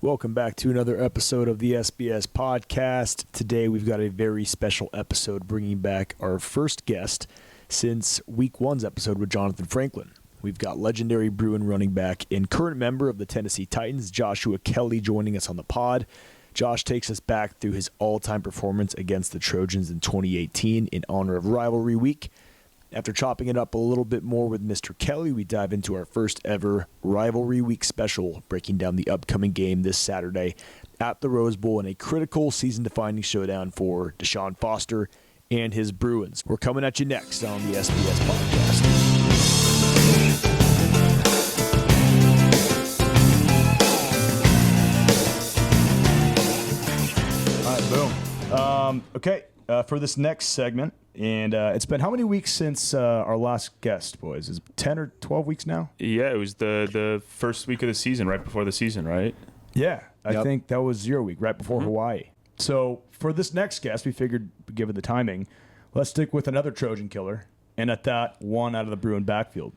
Welcome back to another episode of the SBS podcast. Today we've got a very special episode bringing back our first guest since week one's episode with Jonathan Franklin. We've got legendary Bruin running back and current member of the Tennessee Titans, Joshua Kelley, joining us on the pod. Josh takes us back through his all-time performance against the Trojans in 2018 in honor of Rivalry Week. After chopping it up a little bit more with Mr. Kelley, we dive into our first ever Rivalry Week special, breaking down the upcoming game this Saturday at the Rose Bowl in a critical season-defining showdown for Deshaun Foster and his Bruins. We're coming at you next on the SBS podcast. All right, boom. Okay, for this next segment, and it's been how many weeks since our last guest, boys? Is it 10 or 12 weeks now? Yeah, it was the first week of the season, right before the season, right? Yeah, I think that was 0 week, right before Hawaii. So for this next guest, we figured, given the timing, let's stick with another Trojan killer, and at that, one out of the Bruin backfield.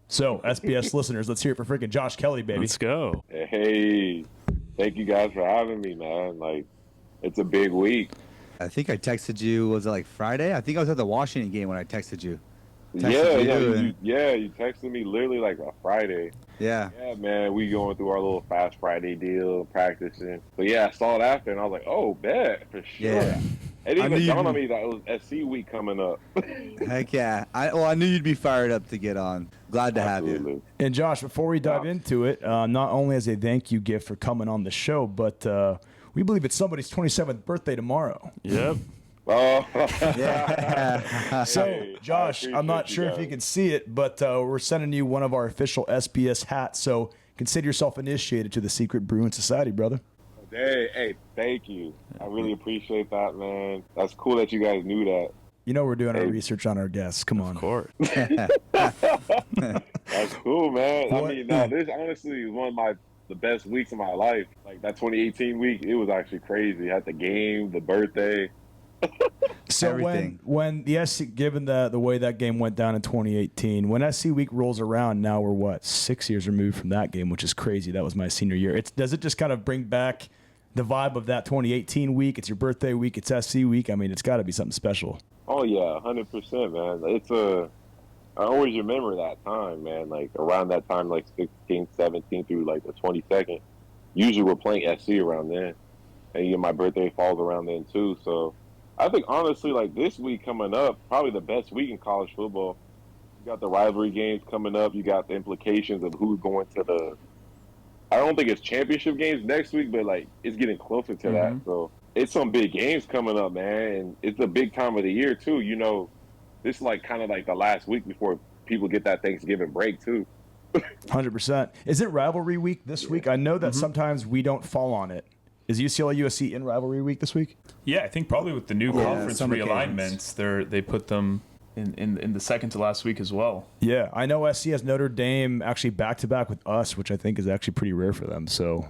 So, SBS listeners, let's hear it for freaking Josh Kelley, baby. Let's go. Hey, thank you guys for having me, man. It's a big week. I think I texted you, was it like Friday? I think I was at the Washington game when I texted you. You texted me literally like a Friday. Yeah. Yeah, man, we going through our little Fast Friday deal, practicing. But yeah, I saw it after, and I was like, oh, bet, for sure. Yeah. It even dawned on me that it was SC week coming up. Heck yeah. I knew you'd be fired up to get on. Glad to have you. And Josh, before we dive into it, not only as a thank you gift for coming on the show, but we believe it's somebody's 27th birthday tomorrow. Yep. Oh. Yeah. So, Josh, I'm not sure if you can see it, but we're sending you one of our official SBS hats. So consider yourself initiated to the secret Bruin Society, brother. Hey, thank you. I really appreciate that, man. That's cool that you guys knew that. You know we're doing our research on our guests. Come on. Of course. That's cool, man. I mean, no, this honestly is one of the best weeks of my life. Like that 2018 week, it was actually crazy. Had the game, the birthday. So Everything. when the SC, given the way that game went down in 2018, when SC week rolls around, now we're 6 years removed from that game, which is crazy. That was my senior year. Does it just kind of bring back the vibe of that 2018 week? It's your birthday week. It's SC week. I mean, it's got to be something special. Oh yeah, 100%, man. I always remember that time, man. Like around that time, like 16, 17 through like the 22nd. Usually we're playing SC around then, and my birthday falls around then too. So I think honestly, like this week coming up, probably the best week in college football. You got the rivalry games coming up. You got the implications of who's going to the. I don't think it's championship games next week, but like it's getting closer to that. So it's some big games coming up, man, and it's a big time of the year too. You know, this is like kind of like the last week before people get that Thanksgiving break too. 100%. Is it rivalry week this week? I know that sometimes we don't fall on it. Is UCLA USC in rivalry week this week? Yeah, I think probably with the new conference some realignments, they put them in the second to last week as well. Yeah, I know SC has Notre Dame actually back-to-back with us, which I think is actually pretty rare for them. So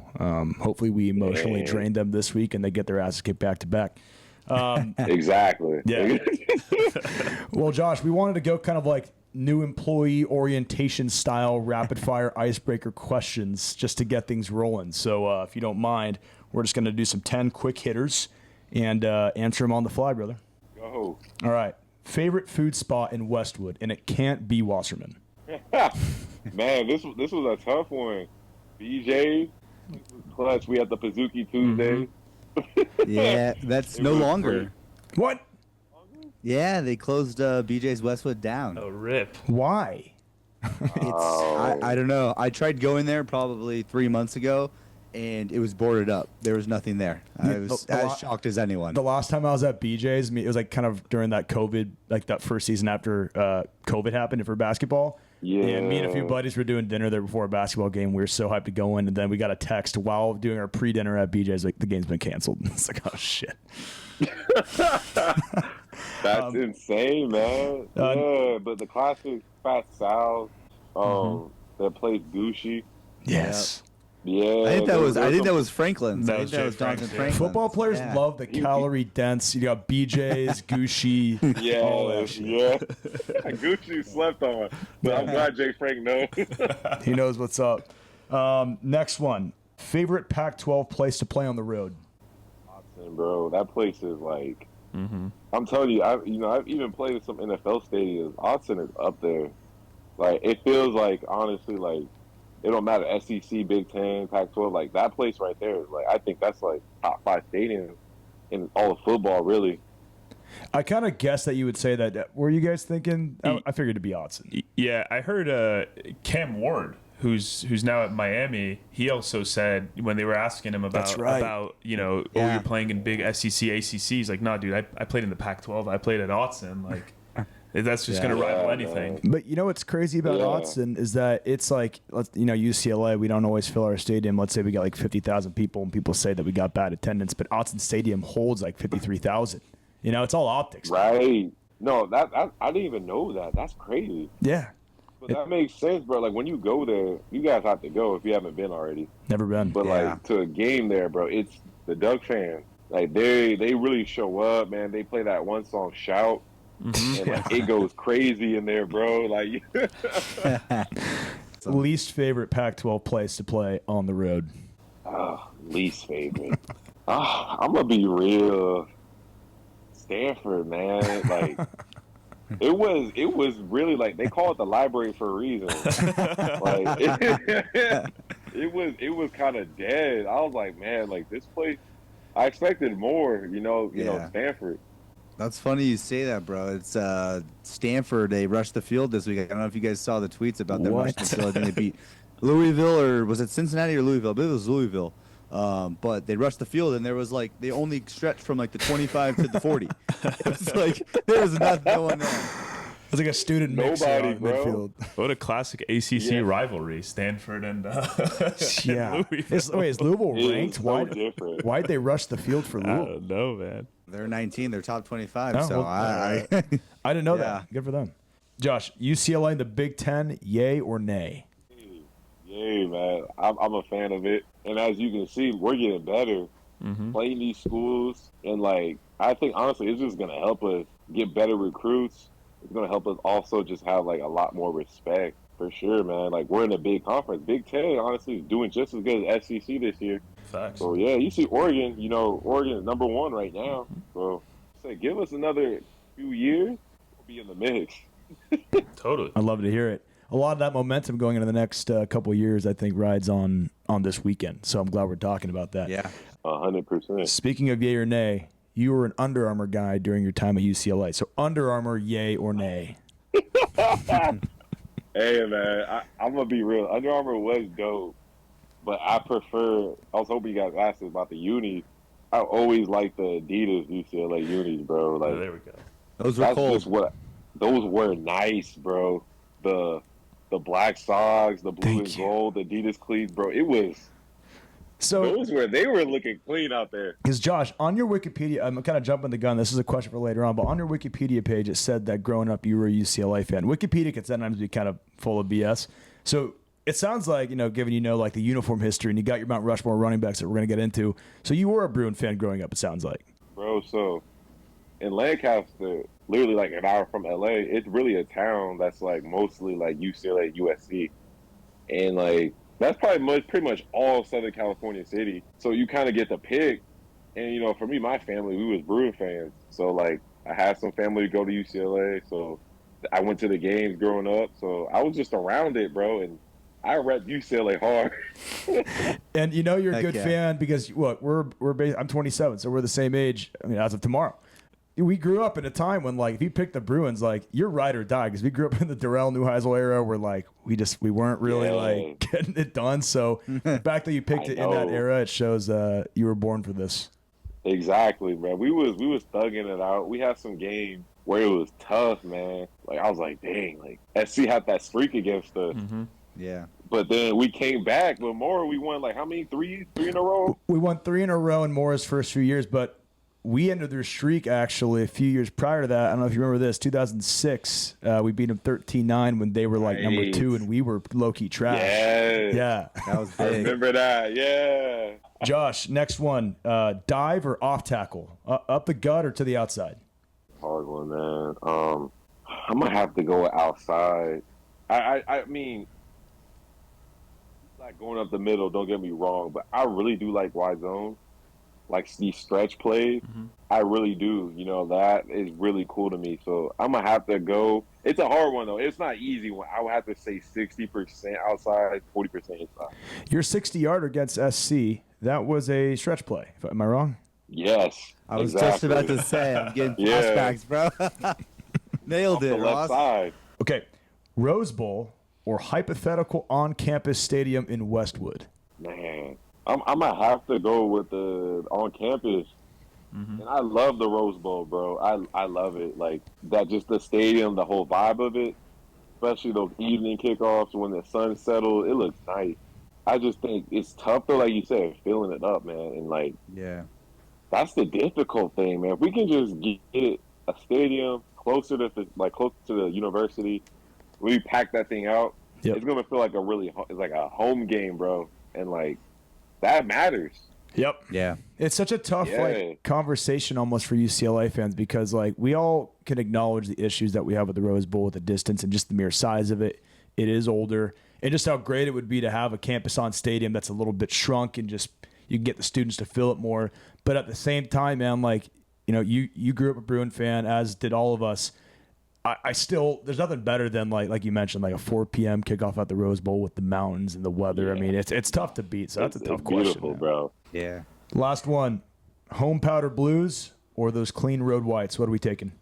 hopefully we emotionally drain them this week and they get their asses kicked back-to-back. Exactly. Yeah. Well, Josh, we wanted to go kind of like new employee orientation style rapid-fire icebreaker questions just to get things rolling. So if you don't mind, we're just going to do some 10 quick hitters and answer them on the fly, brother. Go. All right. Favorite food spot in Westwood, and it can't be Wasserman. Man, this was a tough one. BJ, plus we had the Pazuki Tuesday. Yeah, that's no longer. Great. What? Yeah, they closed BJ's Westwood down. Oh, rip. Why? I don't know. I tried going there probably 3 months ago, and it was boarded up. There was nothing there. I was as shocked as anyone. The last time I was at BJ's, it was like kind of during that COVID, like that first season after COVID happened for basketball. Yeah. And me and a few buddies were doing dinner there before a basketball game. We were so hyped to go in, and then we got a text while doing our pre-dinner at BJ's, like the game's been canceled. It's like, oh shit. That's insane, man. Yeah, but the classic Fat Sal's, that place Gucci. Yes. Yeah. I think that was Franklin's. I think that was Jonathan Franklin's. Football players love the calorie dense. You got BJ's, Gucci. Yeah, all that shit. yeah. Gucci slept on, but I'm glad Jay Frank knows. He knows what's up. Next one. Favorite Pac-12 place to play on the road? Austin, bro, that place is like. I'm telling you, I've even played in some NFL stadiums. Austin is up there. Like it feels like honestly, like it don't matter SEC, Big Ten, Pac-12. Like that place right there is like I think that's like top 5 stadium in all of football, really. I kind of guessed that you would say that. Were you guys thinking? I figured it'd be Austin. Yeah, I heard Cam Ward, who's now at Miami. He also said when they were asking him about you're playing in big SEC, ACC. He's like, no, dude, I played in the Pac-12. I played at Austin. Like that's just gonna rival anything. But you know what's crazy about Austin is that it's like UCLA. We don't always fill our stadium. Let's say we got like 50,000 people, and people say that we got bad attendance, but Austin Stadium holds like 53,000. It's all optics. Right. No, I didn't even know that. That's crazy. Yeah. But that makes sense, bro. Like, when you go there, you guys have to go if you haven't been already. Never been. But, like, to a game there, bro, it's the Duck fans. Like, they really show up, man. They play that one song, Shout. And, like, it goes crazy in there, bro. Like, least favorite Pac-12 place to play on the road? Least favorite. I'm going to be real. Stanford, man. Like it was really like they call it the library for a reason. Like it was kind of dead. I was like, man, like this place I expected more, Stanford. That's funny you say that, bro. It's Stanford, they rushed the field this week. I don't know if you guys saw the tweets about them rushing the field. I think they beat Louisville, or was it Cincinnati or Louisville? I believe it was Louisville. But they rushed the field, and there was like they only stretched from like the 25 to the 40. It was like there was nothing going on. It was like a student mix out midfield. What a classic ACC rivalry, Stanford and Louisville. Is Louisville ranked? Different. Why'd they rush the field for Louisville? I don't know, man. They're 19. They're top 25. Oh, so well, I didn't know that. Good for them. Josh, UCLA in the Big Ten, yay or nay? Yay, man. I'm a fan of it. And as you can see, we're getting better playing these schools. And, like, I think, honestly, it's just going to help us get better recruits. It's going to help us also just have, like, a lot more respect. For sure, man. Like, we're in a big conference. Big Ten, honestly, is doing just as good as SEC this year. Facts. So, yeah, you see Oregon. Oregon is number 1 right now. So, give us another few years, we'll be in the mix. Totally. I'd love to hear it. A lot of that momentum going into the next couple of years, I think, rides on this weekend. So I'm glad we're talking about that. Yeah, 100%. Speaking of yay or nay, you were an Under Armour guy during your time at UCLA. So Under Armour, yay or nay? Hey, man, I'm going to be real. Under Armour was dope, but I was hoping you guys asked us about the unis. I always liked the Adidas UCLA unis, bro. Like, there we go. Those were cool. Those were nice, bro. The black socks, the blue and gold, the Adidas cleats, bro. It was. So they were looking clean out there. Because Josh, on your Wikipedia, I'm kind of jumping the gun. This is a question for later on, but on your Wikipedia page, it said that growing up you were a UCLA fan. Wikipedia can sometimes be kind of full of BS. So it sounds like, given like the uniform history, and you got your Mount Rushmore running backs that we're going to get into. So you were a Bruin fan growing up. It sounds like. Bro, so in Lancaster, literally like an hour from LA, it's really a town that's like mostly like UCLA, USC. And like that's probably pretty much all Southern California city. So you kind of get to pick. And for me, my family, we was Bruin fans. So like I had some family go to UCLA. So I went to the games growing up. So I was just around it, bro. And I rep UCLA hard. And you're a good fan because look, I'm 27, so we're the same age. I mean, as of tomorrow. We grew up in a time when, like, if you pick the Bruins, like, you're ride or die. Because we grew up in the Darrell Neuheisel era where, like, we weren't really, like, getting it done. So the fact that you picked it in that era, it shows you were born for this. Exactly, man. We was thugging it out. We had some games where it was tough, man. Like, I was like, dang, like, SC had that streak against us. Mm-hmm. Yeah. But then we came back. But more, we won, like, how many? Three in a row? We won 3 in a row in Moore's first few years, but we ended their streak, actually, a few years prior to that. I don't know if you remember this. 2006, we beat them 13-9 when they were, like, number 2, and we were low-key trash. Yeah. That was big. I remember that, yeah. Josh, next one. Dive or off tackle? Up the gut or to the outside? Hard one, man. I'm going to have to go outside. I mean, like going up the middle. Don't get me wrong, but I really do like wide zone, like these stretch plays. I really do. You know, that is really cool to me. So I'm gonna have to go. It's a hard one though. It's not easy one. I would have to say 60% outside, 40% inside. Your 60-yarder against SC, that was a stretch play. Am I wrong? Yes. I was just about to say, I'm getting flashbacks, bro. Nailed it, the left Ross. side. Okay, Rose Bowl or hypothetical on-campus stadium in Westwood? Man, I'm gonna have to go with the on campus. And I love the Rose Bowl, bro. I love it. Like that, just the stadium, the whole vibe of it, especially those evening kickoffs when the sun settled. It looks nice. I just think it's tough though, like you said, filling it up, man. And like, Yeah. that's the difficult thing, man. If we can just get a stadium closer to the university, we pack that thing out. Yep. It's gonna feel like it's like a home game, bro. And like that matters. Yep. Yeah. It's such a tough like conversation almost for UCLA fans because like we all can acknowledge the issues that we have with the Rose Bowl with the distance and just the mere size of it. It is older. And just how great it would be to have a campus on stadium that's a little bit shrunk and just you can get the students to fill it more. But at the same time, man, like, you know, you grew up a Bruin fan, as did all of us. I still, there's nothing better than like you mentioned, like a 4 p.m. kickoff at the Rose Bowl with the mountains and the weather. Yeah. I mean, it's tough to beat. So that's a tough question. Beautiful, bro. Yeah. Last one, home powder blues or those clean road whites? What are we taking?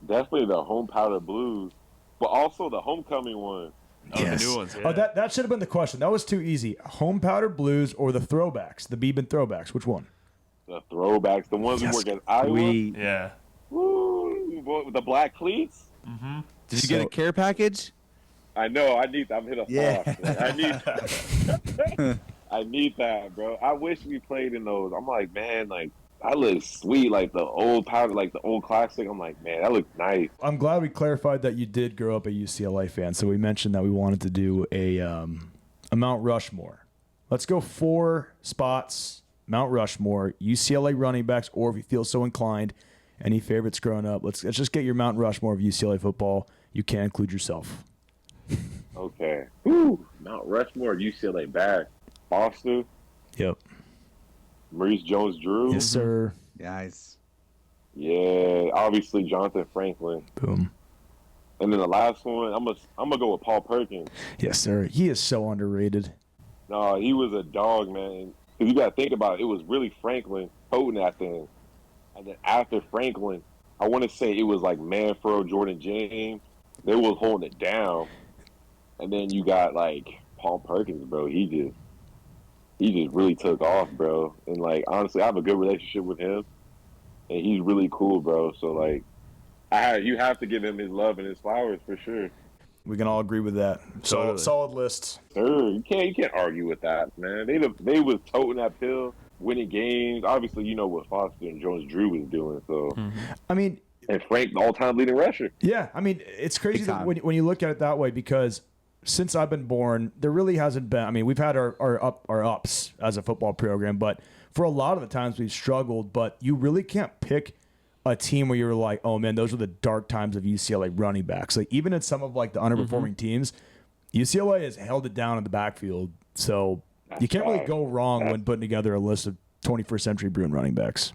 Definitely the home powder blues, but also the homecoming one. Oh, yes. The new ones. Yeah. Oh, that should have been the question. That was too easy. Home powder blues or the throwbacks, the Beeben throwbacks? Which one? The throwbacks, the ones who work at Iowa. Yeah. Woo, boy, with the black cleats. Did you get a care package? I know. I'm hit a Yeah. I need that, bro. I wish we played in those. I'm like, man, like that looks sweet, like the old powder, like the old classic. I'm like, man, that looks nice. I'm glad we clarified that you did grow up a UCLA fan. So we mentioned that we wanted to do a Mount Rushmore. Let's go 4 spots. Mount Rushmore, UCLA running backs, or if you feel so inclined, any favorites growing up. Let's just get your Mount Rushmore of UCLA football. You can include yourself. Okay. Woo. Mount Rushmore, UCLA back. Foster. Yep. Maurice Jones-Drew. Yes, sir. Nice. Yeah, obviously Jonathan Franklin. Boom. And then the last one, I'm gonna go with Paul Perkins. Yes, sir. He is so underrated. No, he was a dog, man. Because you got to think about it. It was really Franklin holding that thing. And then after Franklin, I want to say it was like Manfro, Jordan James. They was holding it down. And then you got like Paul Perkins, bro. He just really took off, bro. And like honestly, I have a good relationship with him, and he's really cool, bro. So like, you have to give him his love and his flowers for sure. We can all agree with that. Solid list. Sure, you can't argue with that, man. They was toting that pill, winning games. Obviously, you know what Foster and Jones-Drew was doing. So, I mean, and Frank, the all-time leading rusher. Yeah, I mean, it's crazy that when you look at it that way because since I've been born, there really hasn't been. I mean, we've had our ups as a football program, but for a lot of the times we've struggled. But you really can't pick a team where you're like, oh man, those were the dark times of UCLA running backs. Like even in some of like the underperforming teams, UCLA has held it down in the backfield. So you can't really go wrong when putting together a list of 21st century Bruin running backs.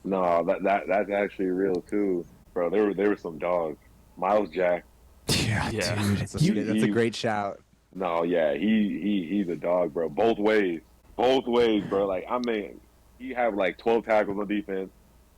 No, that's actually real too, bro. There were some dogs. Miles Jack. Yeah, dude. That's a great shout. No, yeah, he's a dog, bro. Both ways, bro. Like I mean, he have like 12 tackles on defense.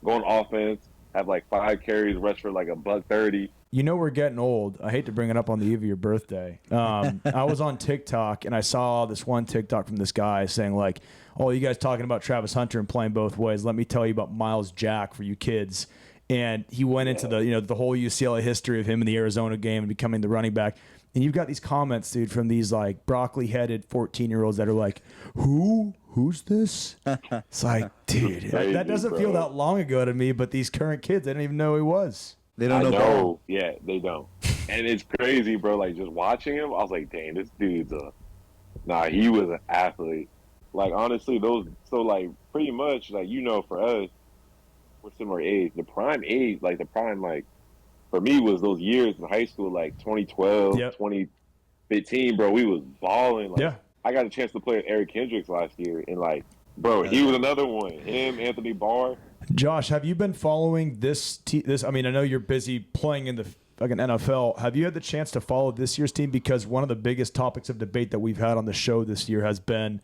Going offense, have like 5 carries, rush for like $130. You know we're getting old. I hate to bring it up on the eve of your birthday. I was on TikTok and I saw this one TikTok from this guy saying like, "Oh, you guys talking about Travis Hunter and playing both ways? Let me tell you about Miles Jack for you kids." And he went into the whole UCLA history of him in the Arizona game and becoming the running back. And you've got these comments, dude, from these like broccoli-headed 14-year-olds that are like, Who's this? It's like, dude, that doesn't feel that long ago to me, but these current kids, they don't even know who he was. They don't know. Yeah, they don't. And it's crazy, bro. Like, just watching him, I was like, dang, this dude's he was an athlete. Like, honestly, like, pretty much, like, for us, we're similar age. The prime, like, for me was those years in high school, like 2012, 2015, bro. We was balling. Like, I got a chance to play with Eric Kendricks last year, and like, bro, he was another one. Him, Anthony Barr. Josh, have you been following this? I mean, I know you're busy playing in the fucking NFL. Have you had the chance to follow this year's team? Because one of the biggest topics of debate that we've had on the show this year has been,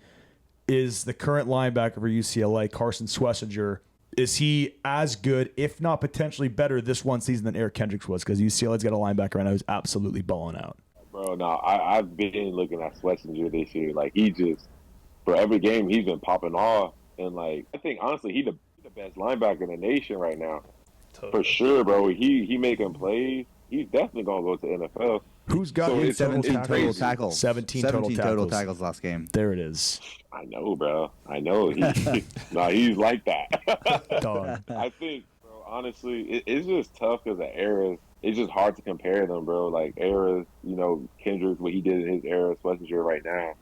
is the current linebacker for UCLA, Carson Schlesinger, is he as good, if not potentially better, this one season than Eric Kendricks was? Because UCLA's got a linebacker right now who's absolutely balling out. Bro, no, I've been looking at Schlesinger this year. Like, he just, for every game, he's been popping off. And, like, I think, honestly, he's the best linebacker in the nation right now. Totally. For sure, bro. He making plays. He's definitely going to go to the NFL. Who's got 17 total tackles? 17 total tackles last game. There it is. I know, bro. I know. He's like that. Dog. I think, bro, honestly, it's just tough because the eras. It's just hard to compare them, bro. Like, eras, Kendrick, what he did in his era, Schlesinger right now.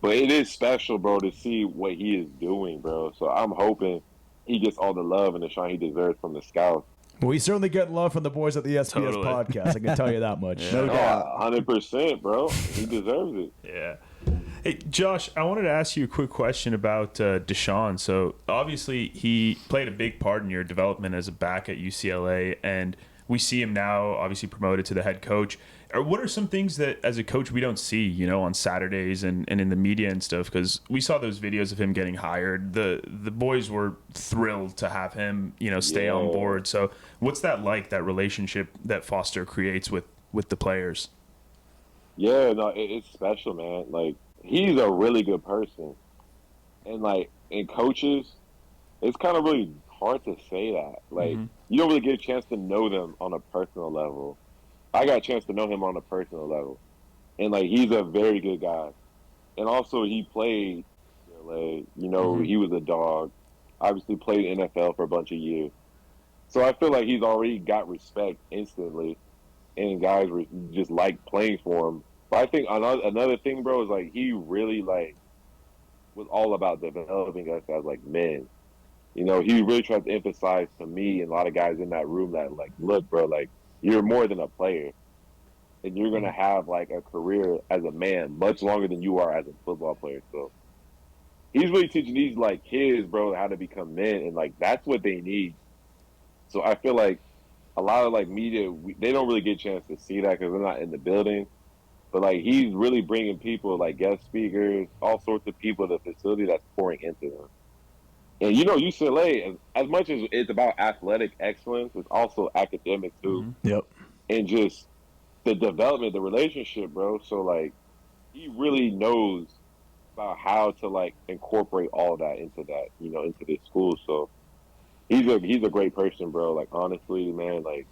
But it is special, bro, to see what he is doing, bro. So I'm hoping he gets all the love and the shine he deserves from the scouts. Well, he's certainly getting love from the boys at the SBS podcast. I can tell you that much. Yeah. No doubt. 100%, bro. He deserves it. Yeah. Hey, Josh, I wanted to ask you a quick question about Deshaun. So, obviously, he played a big part in your development as a back at UCLA, and we see him now obviously promoted to the head coach. What are some things that, as a coach, we don't see, on Saturdays and in the media and stuff? Because we saw those videos of him getting hired. The boys were thrilled to have him, stay on board. So what's that like, that relationship that Foster creates with the players? Yeah, no, it's special, man. Like, he's a really good person. And, like, in coaches, it's kind of really hard to say that. Like, you don't really get a chance to know them on a personal level. I got a chance to know him on a personal level. And, like, he's a very good guy. And also, he played UCLA. He was a dog. Obviously played NFL for a bunch of years. So I feel like he's already got respect instantly. And guys were just like playing for him. But I think another thing, bro, is, like, he really, like, was all about developing us as, like, men. He really tried to emphasize to me and a lot of guys in that room that, like, look, bro, like, you're more than a player. And you're going to have, like, a career as a man much longer than you are as a football player. So he's really teaching these, like, kids, bro, how to become men. And, like, that's what they need. So I feel like a lot of, like, media, they don't really get a chance to see that because they're not in the building. But, like, he's really bringing people, like, guest speakers, all sorts of people to the facility that's pouring into them. And, UCLA, as much as it's about athletic excellence, it's also academic, too. Yep. And just the development, the relationship, bro. So, like, he really knows about how to, like, incorporate all that into that, into this school. So he's a great person, bro. Like, honestly, man, like,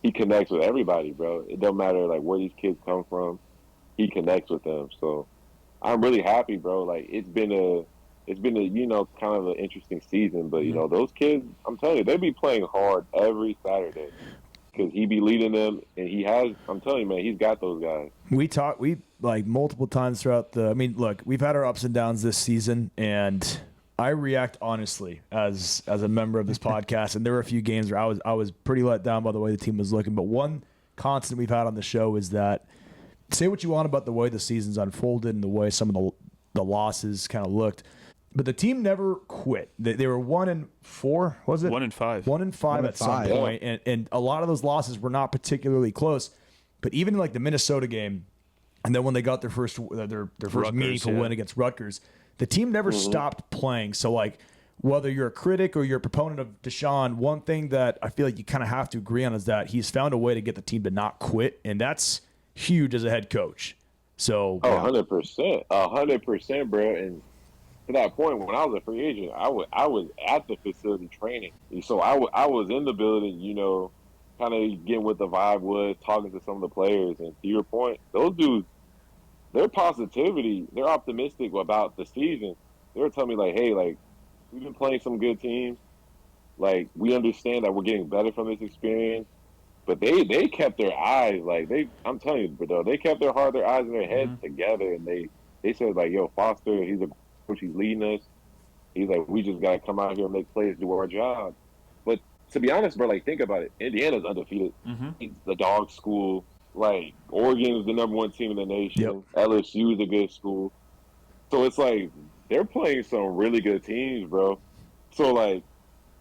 he connects with everybody, bro. It don't matter, like, where these kids come from. He connects with them. So I'm really happy, bro. Like, it's been a kind of an interesting season, but those kids, I'm telling you, they be playing hard every Saturday because he be leading them, and I'm telling you, man, he's got those guys. We like multiple times throughout look, we've had our ups and downs this season, and I react honestly as a member of this podcast, and there were a few games where I was pretty let down by the way the team was looking, but one constant we've had on the show is that, say what you want about the way the season's unfolded and the way some of the losses kind of looked, but the team never quit. They were 1-4, was it? 1-5. 1-5 at some point, and a lot of those losses were not particularly close. But even in, like, the Minnesota game, and then when they got their first Rutgers, meaningful win against Rutgers, the team never stopped playing. So, like, whether you're a critic or you're a proponent of Deshaun, one thing that I feel like you kind of have to agree on is that he's found a way to get the team to not quit, and that's huge as a head coach. So, 100%, 100%, bro, and to that point, when I was a free agent, I was at the facility training. So I was in the building, kind of getting what the vibe was, talking to some of the players. And to your point, those dudes, their positivity, they're optimistic about the season. They were telling me, like, hey, like, we've been playing some good teams. Like, we understand that we're getting better from this experience. But they kept their eyes, like, I'm telling you, bro, they kept their heart, their eyes, and their heads together. And they said, like, yo, Foster, he's a he's leading us. He's like, we just got to come out here and make plays, do our job. But to be honest, bro, like, think about it. Indiana's undefeated. It's the dog school. Like, Oregon's the #1 team in the nation. Yep. LSU's a good school. So it's like they're playing some really good teams, bro. So like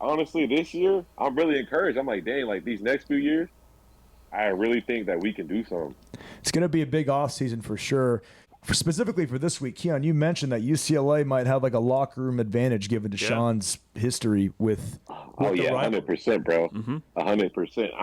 honestly, this year I'm really encouraged. I'm like, dang, like these next few years, I really think that we can do something. It's going to be a big offseason for sure. Specifically for this week, Keon, you mentioned that UCLA might have like a locker room advantage given Deshaun's history with oh yeah, 100%, bro. 100%.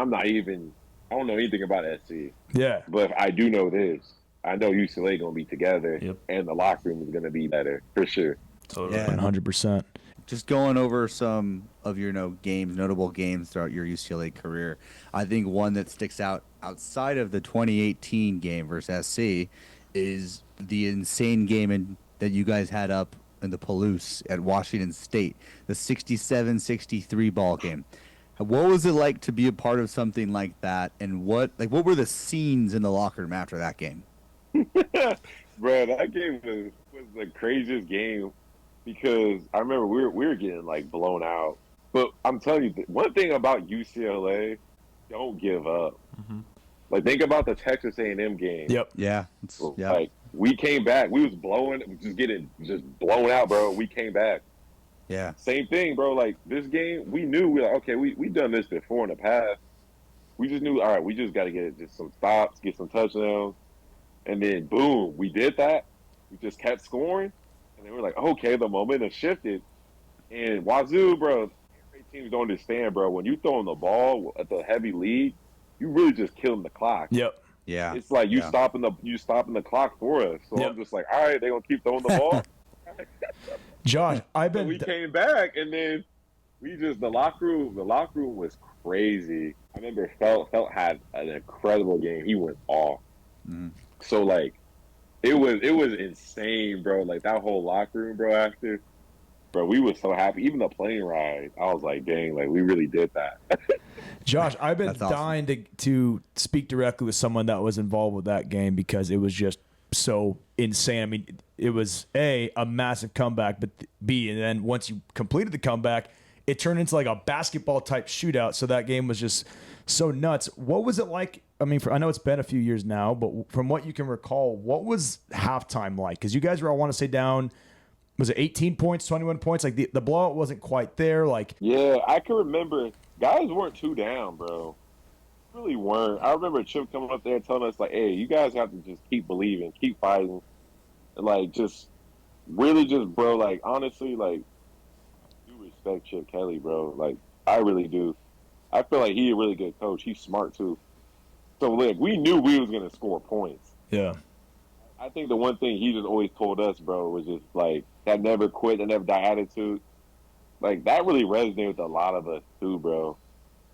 I don't know anything about SC. Yeah, but I do know this. I know UCLA gonna be together, and the locker room is gonna be better for sure. Totally. Yeah, 100%. Just going over some of your notable games throughout your UCLA career. I think one that sticks out outside of the 2018 game versus SC is the insane game that you guys had up in the Palouse at Washington State, the 67-63 ball game. What was it like to be a part of something like that, and what were the scenes in the locker room after that game? Bro, that game was the craziest game because I remember we were getting like blown out. But I'm telling you, one thing about UCLA, don't give up. Like think about the Texas A&M game. Yep. Yeah. Like we came back, we was getting blown out, bro. We came back. Yeah. Same thing, bro. Like this game, we knew we done this before in the past. We just knew, all right, we just got to get just some stops, get some touchdowns, and then boom, we did that. We just kept scoring, and then we're like, okay, the momentum shifted. And Wazoo, bro, teams don't understand, bro. When you throwing the ball at the heavy lead, you really just killing the clock. Yep. Yeah. It's like you stopping the clock for us. So I'm just like, all right, they gonna keep throwing the ball. Josh, So we came back, and then the locker room was crazy. I remember Felt had an incredible game. He went off. So like, it was insane, bro. Like that whole locker room, bro. After, bro, we was so happy. Even the plane ride, I was like, dang, like we really did that. Josh, I've been dying to speak directly with someone that was involved with that game because it was just so insane. I mean, it was a massive comeback, but B, and then once you completed the comeback, it turned into like a basketball type shootout. So that game was just so nuts. What was it like? I mean, I know it's been a few years now, but from what you can recall, what was halftime like? Because you guys were, I want to say, down, was it 18 points, 21 points? Like the blowout wasn't quite there. Like, yeah, I can remember guys weren't too down, bro. Really weren't. I remember Chip coming up there telling us like, "Hey, you guys have to just keep believing, keep fighting, and like just really just, bro. Like honestly, like I do respect Chip Kelley, bro. Like I really do. I feel like he's a really good coach. He's smart too. So like we knew we was gonna score points. yeah, I think the one thing he just always told us, bro, was just like that never quit, that never die attitude. Like that really resonated with a lot of us too, bro.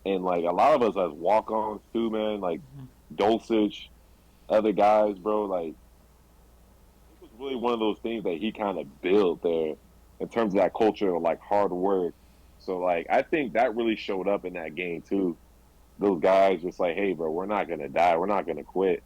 And like a lot of us as walk-ons too, man. Like Dulcich, other guys, bro. Like it was really one of those things that he kind of built there in terms of that culture of like hard work. So like I think that really showed up in that game too. Those guys just like, hey, bro, we're not gonna die, we're not gonna quit.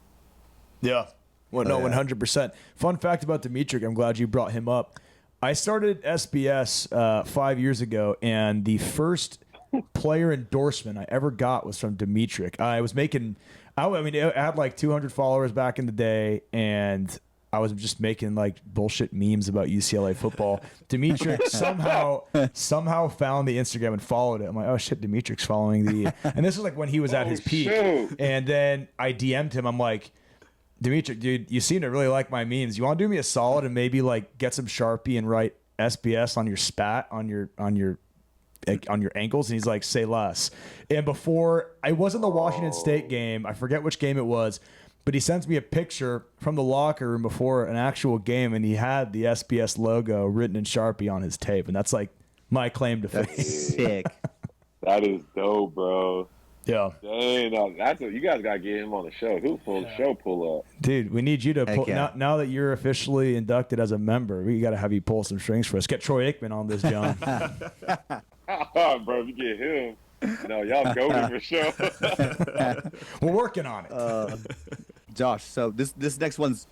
yeah. Well, no, 100%. Fun fact about Dimitri, I'm glad you brought him up. I started SBS 5 years ago, and the first player endorsement I ever got was from Dimitri. I was making, I had like 200 followers back in the day, and I was just making like bullshit memes about UCLA football. Dimitri somehow found the Instagram and followed it. I'm like, oh shit, Dimitri's following the, and this was like when he was at his peak. Shoot. And then I DM'd him. I'm like, Dimitri, dude, you seem to really like my memes. You want to do me a solid and maybe like get some Sharpie and write SBS on your spat on your ankles? And he's like, say less. And before, I was in the Washington State game. I forget which game it was, but he sends me a picture from the locker room before an actual game, and he had the SBS logo written in Sharpie on his tape. And that's like my claim to fame. That's sick. That is dope, bro. Yeah. Dang, no, you guys gotta get him on the show. He'll pull up. Dude, we need you to pull, yeah. now that you're officially inducted as a member, we got to have you pull some strings for us. Get Troy Aikman on this, John. Bro, if you get him, no, y'all go for sure. We're working on it. Josh, so this next one's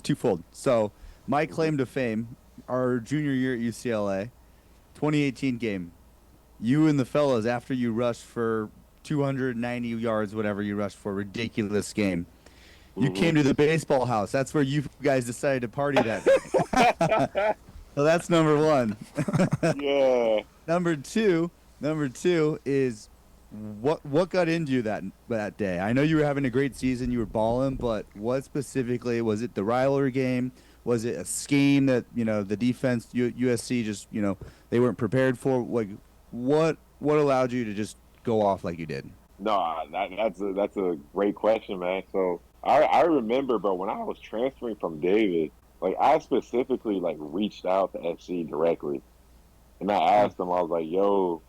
twofold. So my claim to fame, our junior year at UCLA, 2018 game. You and the fellas, after you rushed for 290 yards, whatever you rushed for, ridiculous game. You came to the baseball house. That's where you guys decided to party that day. So that's number one. Yeah. Number two is what got into you that day? I know you were having a great season, you were balling, but what specifically was it? The rivalry game? Was it a scheme that the defense USC just they weren't prepared for? Like what allowed you to just go off like you did? No, that's a great question, man. So I remember, bro, when I was transferring from David, like I specifically like reached out to FC directly, and I asked them, I was like, "Yo,"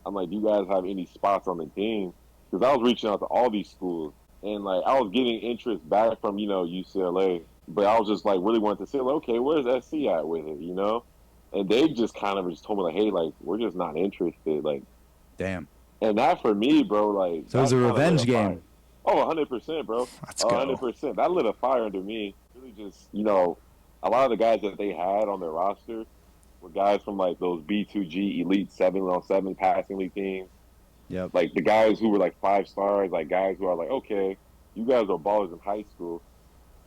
I'm like, "Do you guys have any spots on the team?" Because I was reaching out to all these schools, and like I was getting interest back from UCLA, but I was just like really wanted to say, like, okay, where's SC at with it, And they just kind of just told me like, hey, like we're just not interested, like, damn. And that for me, bro, like so it was a revenge game. Oh, 100%, bro. Let's go. 100%. That lit a fire under me. Really just, a lot of the guys that they had on their roster were guys from, like, those B2G Elite 7-on-7 passing league teams. Yep. Like, the guys who were, like, 5 stars, like, guys who are like, okay, you guys are ballers in high school.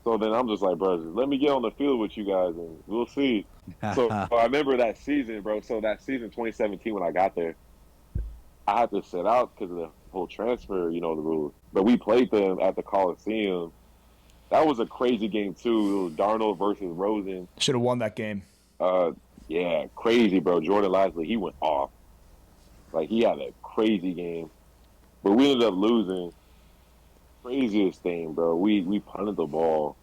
So then I'm just like, bro, let me get on the field with you guys, and we'll see. So I remember that season, bro. So that season, 2017, when I got there, I had to sit out because of the whole transfer, the rules. But we played them at the Coliseum. That was a crazy game, too. It was Darnold versus Rosen. Should have won that game. Yeah, crazy, bro. Jordan Lasley, he went off. Like, he had a crazy game. But we ended up losing. Craziest thing, bro. We punted the ball.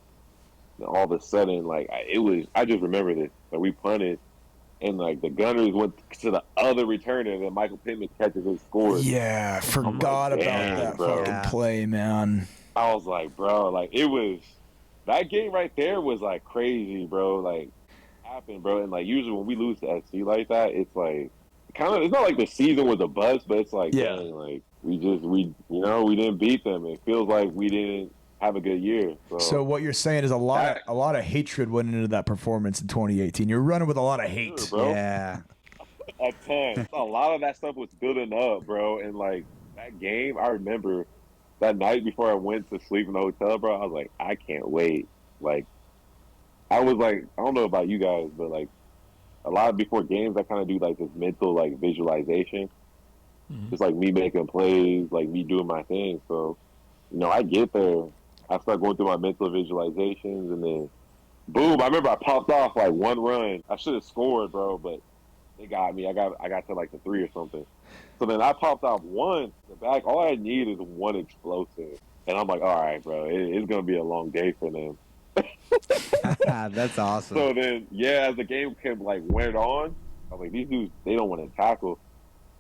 And all of a sudden, like, I just remember this. Like, we punted. And, like, the Gunners went to the other returner, and then Michael Pittman catches his score. Yeah, forgot about that fucking play, man. I was like, bro, like, that game right there was, like, crazy, bro. Like, happened, bro. And, like, usually when we lose to SC like that, it's, like, it's not like the season was a bust, but it's, like, dang, like, we didn't beat them. It feels like we didn't have a good year. So what you're saying is a lot of hatred went into that performance in 2018. You're running with a lot of hate. Sure, bro. Yeah. A ton. A lot of that stuff was building up, bro. And, like, that game, I remember that night before I went to sleep in the hotel, bro, I was like, I can't wait. Like, I was like, I don't know about you guys, but, like, a lot before games, I kind of do, like, this mental, like, visualization. Just, like, me making plays, like, me doing my thing. So, I get there. I start going through my mental visualizations, and then, boom, I remember I popped off, like, one run. I should have scored, bro, but they got me. I got to, like, the 3 or something. So then I popped off one. The back, all I need is one explosive. And I'm like, all right, bro, it's going to be a long day for them. That's awesome. So then, as the game went on, I was like, these dudes, they don't want to tackle.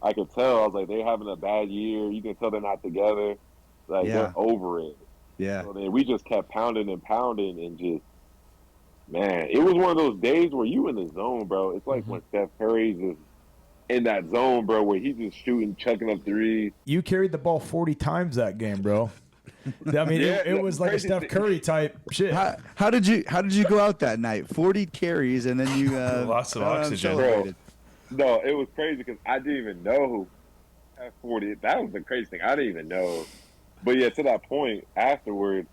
I could tell. I was like, they're having a bad year. You can tell they're not together. Like, they're over it. Yeah. So then we just kept pounding and just, man, it was one of those days where you in the zone, bro. It's like when Steph Curry's just in that zone, bro, where he's just shooting, chucking up threes. You carried the ball 40 times that game, bro. I mean, it was like a Steph Curry type shit. How did you go out that night? 40 carries, and then you lots of oxygen. Bro, no, it was crazy because I didn't even know who had 40. That was the crazy thing. I didn't even know. But yeah, to that point afterwards,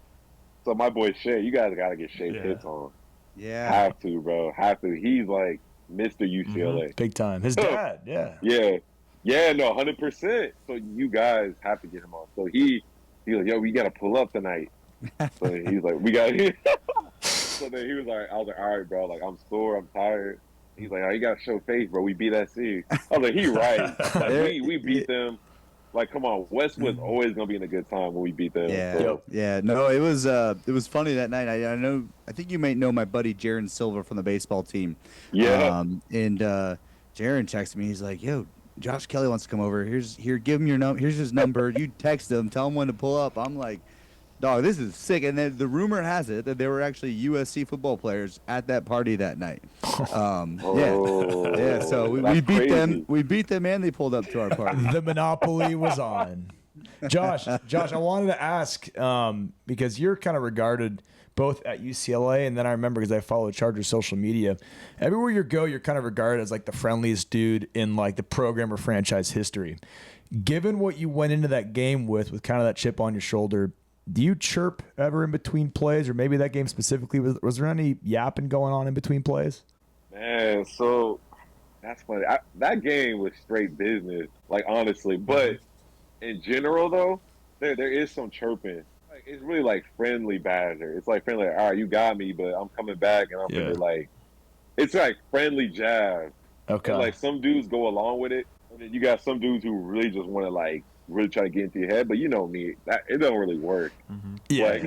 so my boy Shay, you guys got to get Shay Pitts on. Yeah. Have to, bro. Have to. He's like Mr. UCLA. Big time. His dad, Yeah, no, 100%. So you guys have to get him on. So he's like, yo, we got to pull up tonight. So he's like, we got to. So then he was like, I was like, all right, bro. Like, I'm sore. I'm tired. He's like, oh, you got to show face, bro. We beat SC. I was like, he right. Like, we beat them. Like, come on, Westwood's always gonna be in a good time when we beat them. Yeah, so. yeah. No, it was funny that night. I think you might know my buddy Jaron Silver from the baseball team. Yeah. And Jaron texted me. He's like, "Yo, Josh Kelley wants to come over. Give him your number. Here's his number. You text him, tell him when to pull up." I'm like, "Dog, this is sick." And then the rumor has it that there were actually USC football players at that party that night. Yeah. So we beat them. We beat them, and they pulled up to our party. The monopoly was on. Josh, I wanted to ask because you're kind of regarded both at UCLA, and then I remember because I follow Chargers social media. Everywhere you go, you're kind of regarded as like the friendliest dude in like the program or franchise history. Given what you went into that game with kind of that chip on your shoulder, Do you chirp ever in between plays, or maybe that game specifically? Was there any yapping going on in between plays? Man, so that's funny. That game was straight business, like honestly. But in general, though, there is some chirping. Like it's really like friendly banter. It's like friendly. Like, all right, you got me, but I'm coming back, and I'm gonna like. It's like friendly jab. Okay. And like some dudes go along with it, and then you got some dudes who really just want to like really try to get into your head. But you know me, it don't really work. Mm-hmm. Yeah.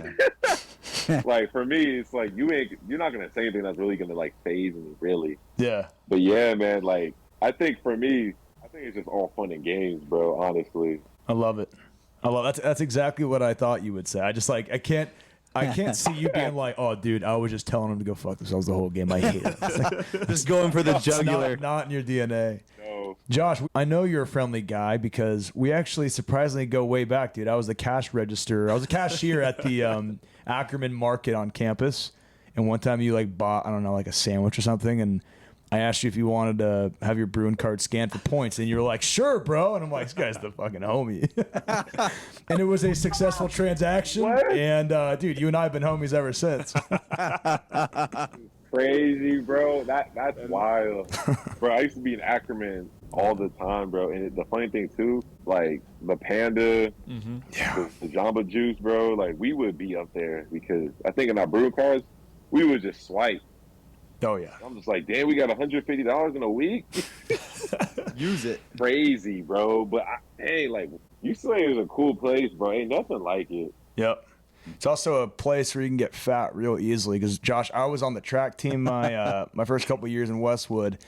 Like, like for me, it's like you're not gonna say anything that's really gonna like phase me, really. Yeah. But yeah, man, like I think for me, I think it's just all fun and games, bro. Honestly. I love it. That's exactly what I thought you would say. I just like I can't see you being like, oh, dude, I was just telling them to go fuck themselves the whole game. I hate it. Like, just going for the jugular. Not in your DNA. No. Josh, I know you're a friendly guy because we actually surprisingly go way back, dude. I was a cashier at the Ackerman Market on campus, and one time you like bought, I don't know, like a sandwich or something, and I asked you if you wanted to have your Bruin card scanned for points, and you were like, sure, bro. And I'm like, this guy's the fucking homie. And it was a successful transaction. What? And, dude, you and I have been homies ever since. Crazy, bro. That's wild. Bro, I used to be in Ackerman all the time, bro. And the funny thing, too, like the Panda, the Jamba Juice, bro, like we would be up there because I think in our Bruin cards, we would just swipe. Oh, yeah. I'm just like, damn, we got $150 in a week? Use it. Crazy, bro. But, hey, like, UCLA is a cool place, bro. Ain't nothing like it. Yep. It's also a place where you can get fat real easily because, Josh, I was on the track team my first couple of years in Westwood.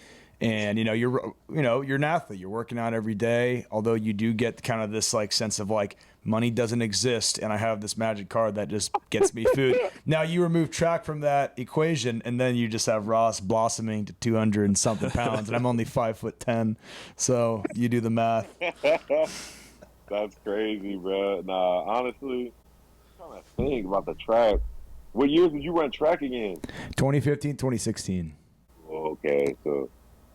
And, you're an athlete. You're working out every day, although you do get kind of this, like, sense of, like, money doesn't exist, and I have this magic card that just gets me food. Now you remove track from that equation, and then you just have Ross blossoming to 200 and something pounds, and I'm only 5'10", so you do the math. That's crazy, bro. Nah, honestly, I'm trying to think about the track. What years did you run track again? 2015, 2016. Okay, so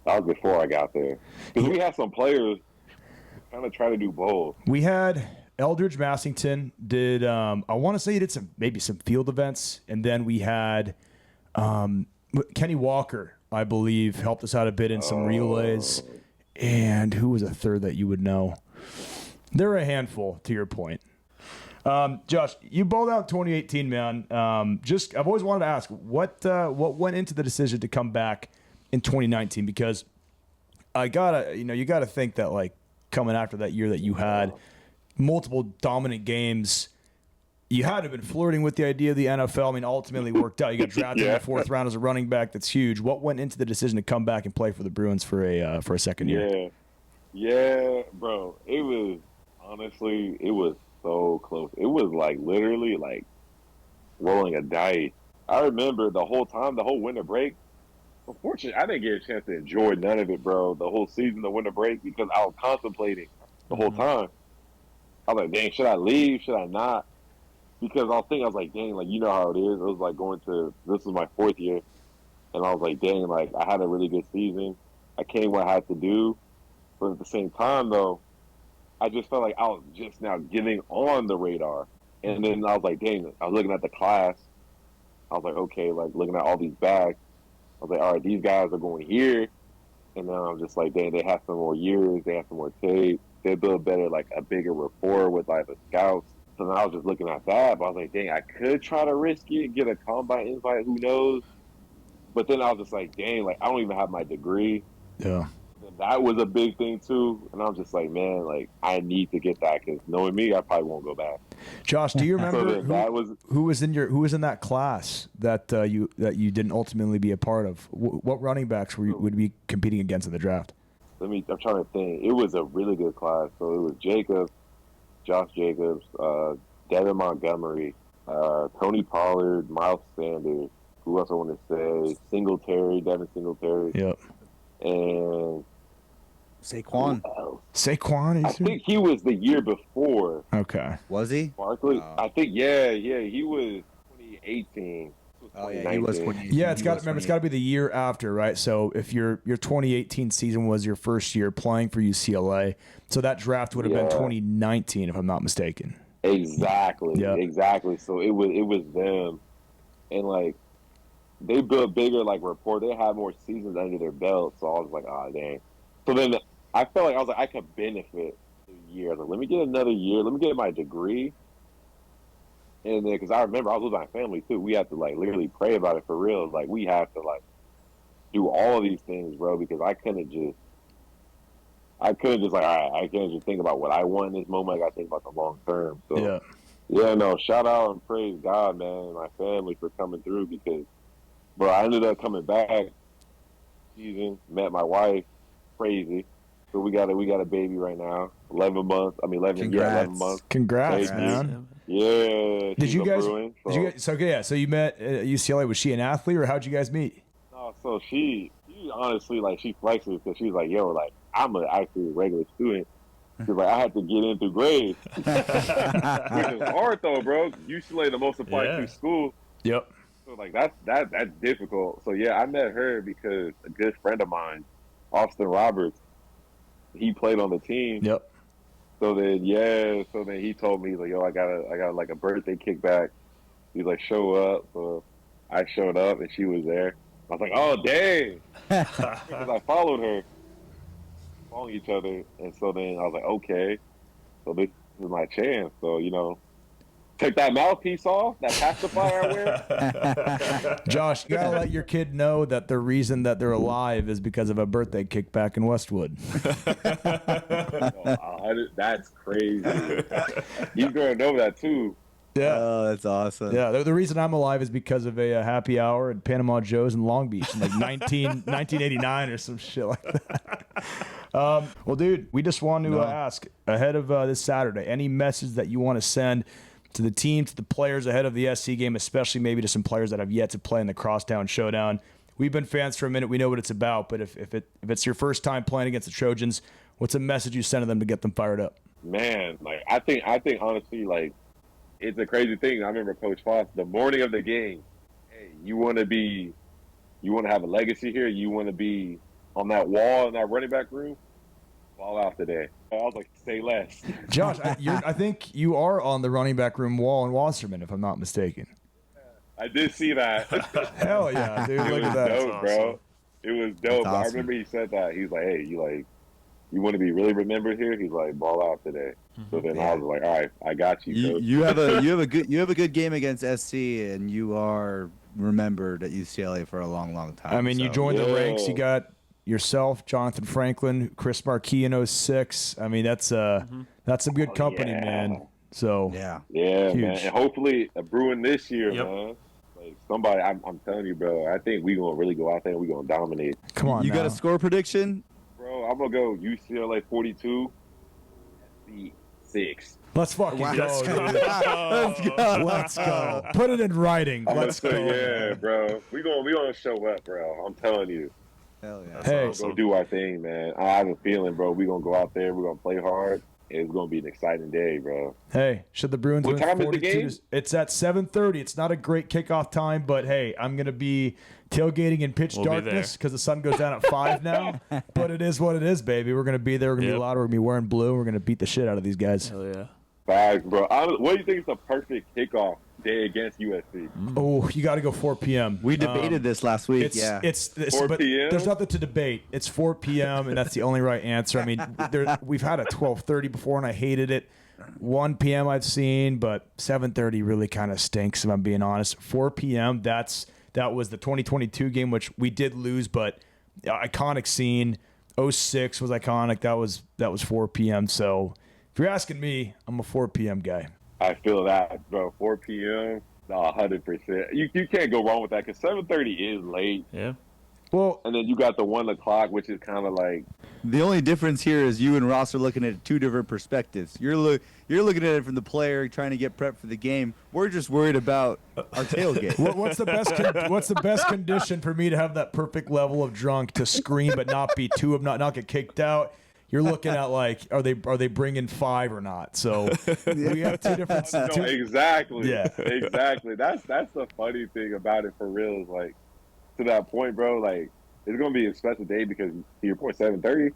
that was before I got there. Because we had some players kind of try to do both. We had Eldridge Massington did, I want to say he did maybe some field events. And then we had Kenny Walker, I believe, helped us out a bit in some relays. And who was a third that you would know? There were a handful, to your point. Josh, you bowled out 2018, man. I've always wanted to ask, what went into the decision to come back in 2019? Because you gotta think that, like, coming after that year that you had multiple dominant games, you had to have been flirting with the idea of the NFL. I mean, ultimately worked out. You got drafted in the fourth round as a running back. That's huge. What went into the decision to come back and play for the Bruins for a second year? Yeah, bro. It was so close. It was like literally like rolling a dice. I remember the whole winter break. Unfortunately, I didn't get a chance to enjoy none of it, bro. The whole season, the winter break, because I was contemplating the whole time. I was like, dang, should I leave? Should I not? Because I was like, dang, like, you know how it is. It was like this was my fourth year. And I was like, dang, like, I had a really good season. I came what I had to do. But at the same time, though, I just felt like I was just now getting on the radar. And then I was like, dang, I was looking at the class. I was like, okay, like, looking at all these bags. I was like, all right, these guys are going here. And then I'm just like, dang, they have some more years. They have some more tape. They build better, like, a bigger rapport with, like, the scouts. So then I was just looking at that. But I was like, dang, I could try to risk it, get a combine invite, who knows? But then I was just like, dang, like, I don't even have my degree. Yeah. And that was a big thing, too. And I was just like, man, like, I need to get that because knowing me, I probably won't go back. Josh, do you remember who was in that class that you didn't ultimately be a part of? What running backs would be competing against in the draft? I'm trying to think. It was a really good class. So it was Jacobs, Josh Jacobs, Devin Montgomery, Tony Pollard, Miles Sanders. Who else I want to say? Devin Singletary. Yep. And Saquon. I think he was the year before. Okay. Was he? Barkley? I think, yeah, he was 2018. Oh, yeah, he was 2018. Yeah, it's got to be the year after, right? So if your 2018 season was your first year playing for UCLA, so that draft would have been 2019, if I'm not mistaken. Exactly. Yep. Exactly. So it was them, and like they built bigger like rapport. They had more seasons under their belt. So I was like, ah, dang. So then I felt like I was like I could benefit a year. I was like, let me get another year. Let me get my degree. And then, because I remember I was with my family too, we had to like literally pray about it for real. Like we have to like do all these things, bro, because I couldn't just like, all right, I can't just think about what I want in this moment. I got to think about the long term. So yeah, no, shout out and praise God, man, and my family for coming through because, bro, I ended up coming back season, met my wife, crazy. So we got a baby right now, 11 months. 11 months. Congrats, Thank you. man. Yeah. Did you guys? Bruin, So you met at UCLA. Was she an athlete, or how'd you guys meet? No, so she honestly like she flexes because she's like, yo, like I'm actually a regular student. She's like, I had to get in through grades, which is hard though, bro. UCLA the most applied to school. Yep. So like that's difficult. So yeah, I met her because a good friend of mine, Austin Roberts, he played on the team. Yep. So then he told me like, yo, I got like a birthday kickback. He's like, show up. So I showed up and she was there. I was like, oh dang, because I followed her, following each other, and so then I was like, okay, so this is my chance. So take that mouthpiece off, that pacifier I wear. Josh, you gotta let your kid know that the reason that they're alive is because of a birthday kickback in Westwood. That's crazy. He's gonna know that too. Yeah. Oh, that's awesome. Yeah, the reason I'm alive is because of a happy hour at Panama Joe's in Long Beach in like 1989 or some shit like that. Well, dude, we just want to ask ahead of this Saturday, any message that you want to send to the team, to the players ahead of the SC game, especially maybe to some players that have yet to play in the Crosstown Showdown. We've been fans for a minute. We know what it's about, but if it's your first time playing against the Trojans, what's a message you send to them to get them fired up? Man, like I think honestly, like, it's a crazy thing. I remember Coach Foss, the morning of the game, hey, you want to have a legacy here? You want to be on that wall in that running back room? Ball out today. I was like, say less. Josh, I think you are on the running back room wall in Wasserman, if I'm not mistaken. I did see that. Hell yeah, dude. Look at that. Dope, bro. It was dope. Awesome. I remember he said that. He's like, hey, you want to be really remembered here? He's like, ball out today. So then I was like, all right, I got you, Coach. You have a good game against SC, and you are remembered at UCLA for a long, long time. I mean, you joined the ranks. You got yourself, Jonathan Franklin, Chris Marquis in 06. I mean, that's some good company, man. So yeah, huge. Man. And hopefully a Bruin this year, man. Like somebody, I'm telling you, bro. I think we're gonna really go out there and we're gonna dominate. Come on, you got a score prediction? Bro, I'm gonna go UCLA 42, SC 6. Let's fucking go, dude. Let's go. Put it in writing. Let's go. Yeah, bro. We gonna show up, bro. I'm telling you. Hell yeah. Hey, We're gonna do our thing, man. I have a feeling, bro. We're gonna go out there. We're gonna play hard. It's gonna be an exciting day, bro. Hey, should the Bruins What win time is 42? the game? It's at 7:30. It's not a great kickoff time, but hey, I'm gonna be tailgating in pitch darkness because the sun goes down at 5 now. But it is what it is, baby. We're gonna be there. We're gonna be loud. We're gonna be wearing blue. We're gonna beat the shit out of these guys. Hell yeah. Facts, bro. What do you think is the perfect kickoff day against USC? Oh, you got to go 4 p.m. We debated this last week. It's 4 but p.m.? There's nothing to debate. It's 4 p.m. and that's the only right answer. I mean, we've had a 12:30 before and I hated it. 1 p.m. I've seen, but 7:30 really kind of stinks if I'm being honest. 4 p.m. That was the 2022 game, which we did lose, but iconic scene. 06 was iconic. That was 4 p.m. So if you're asking me, I'm a 4 p.m. guy. I feel that, bro. 4 p.m. No, 100%. You can't go wrong with that because 7:30 is late. Yeah. Well, And then you got the 1 o'clock, which is kind of like, The only difference here is you and Ross are looking at two different perspectives. You're looking at it from the player trying to get prepped for the game. We're just worried about our tailgate. what's the best condition for me to have that perfect level of drunk to scream but not be not get kicked out? You're looking at like, are they bringing 5 or not? So we have two different. no, exactly. Yeah. Exactly. That's the funny thing about it for real is like, to that point, bro, like, it's going to be a special day because, to your point, 7:30,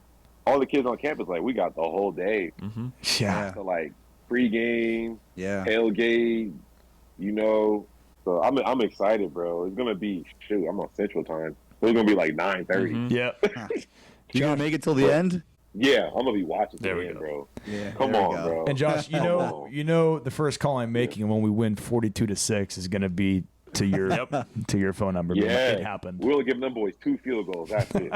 all the kids on campus, like, we got the whole day. Yeah. To, like, pregame, tailgate, you know. So I'm excited, bro. It's gonna be I'm on Central Time. So it's gonna be like 9:30. Mm-hmm. Yeah. You gonna make it till the end? Yeah, I'm gonna be watching there the end, bro. Yeah, come on, bro. And Josh, you know, the first call I'm making when we win 42-6 is gonna be to your to your phone number. Yeah, it happened. We'll give them boys 2 field goals. That's it.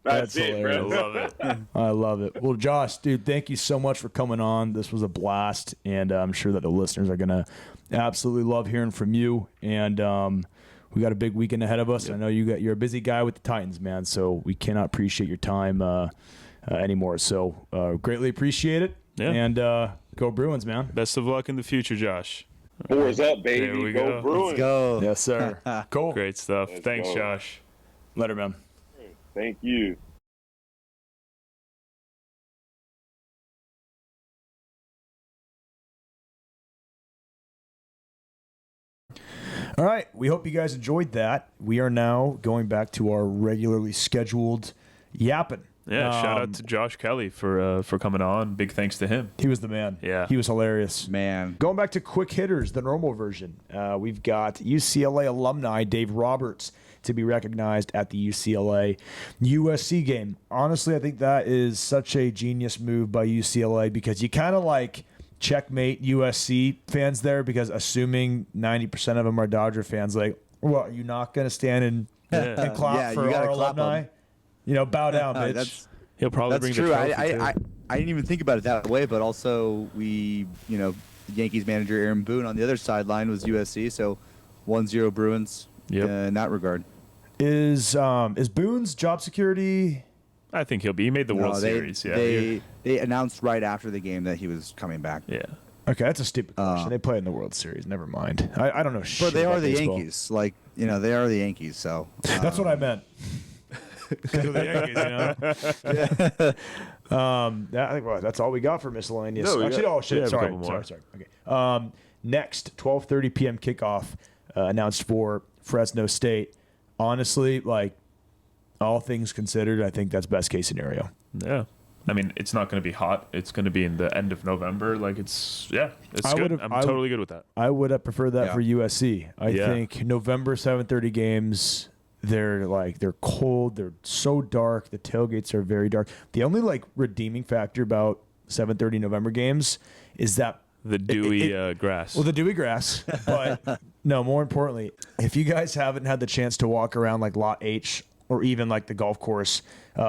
That's it, hilarious. bro. I love it. I love it. Well, Josh, dude, thank you so much for coming on. This was a blast, and I'm sure that the listeners are gonna absolutely love hearing from you. And we got a big weekend ahead of us. Yep. I know you're a busy guy with the Titans, man. So we cannot appreciate your time anymore. So greatly appreciate it. Yeah. And go Bruins, man. Best of luck in the future, Josh. Fours up, baby. There we go Bruins. Let's go. Yes, sir. Cool. Great stuff. Thanks, go. Josh. Later, man. Thank you. All right. We hope you guys enjoyed that. We are now going back to our regularly scheduled yapping. Yeah, shout out to Josh Kelley for coming on. Big thanks to him. He was the man. Yeah. He was hilarious. Man. Going back to quick hitters, the normal version, we've got UCLA alumni Dave Roberts to be recognized at the UCLA USC game. Honestly, I think that is such a genius move by UCLA because you kind of like checkmate USC fans there because assuming 90% of them are Dodger fans, like, well, are you not going to stand and clap for our alumni? You know, bow down, bitch. He'll probably bring true. the trophy I didn't even think about it that way, but also the Yankees manager Aaron Boone on the other sideline was USC, so 1-0 Bruins in that regard. Is Boone's job security? I think he'll be. He made the World Series. Yeah, they announced right after the game that he was coming back. Yeah. Okay, that's a stupid question. They play in the World Series. Never mind. I don't know shit. But they are the baseball. Yankees. Like, they are the Yankees, so. That's what I meant. The Yankees, I think that's all we got for miscellaneous. No, sorry. Okay. Next, 12:30 p.m. kickoff announced for Fresno State. Honestly, like all things considered, I think that's best case scenario. Yeah. I mean, it's not going to be hot. It's going to be in the end of November. Like, it's good. I'm totally good with that. I would have preferred that for USC. I think November 7:30 games. They're cold. They're so dark. The tailgates are very dark. The only redeeming factor about 7:30 November games is that the dewy grass. Well, the dewy grass. But no, more importantly, if you guys haven't had the chance to walk around Lot H or even the golf course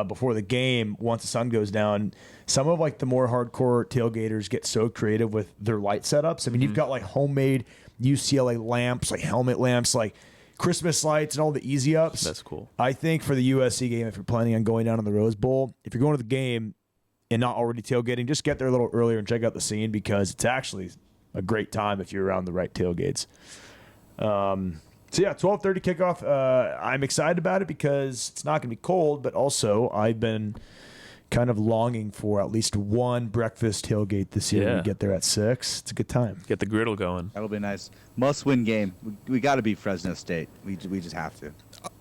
before the game, once the sun goes down, some of the more hardcore tailgaters get so creative with their light setups. I mean, you've got homemade UCLA lamps, helmet lamps, Christmas lights and all the easy ups. That's cool. I think for the USC game, if you're planning on going down to the Rose Bowl, if you're going to the game and not already tailgating, just get there a little earlier and check out the scene because it's actually a great time if you're around the right tailgates. 12:30 kickoff. I'm excited about it because it's not going to be cold, but also I've been kind of longing for at least one breakfast tailgate this year. We get there at 6. It's a good time. Get the griddle going. That'll be nice. Must-win game. We got to beat Fresno State. We just have to.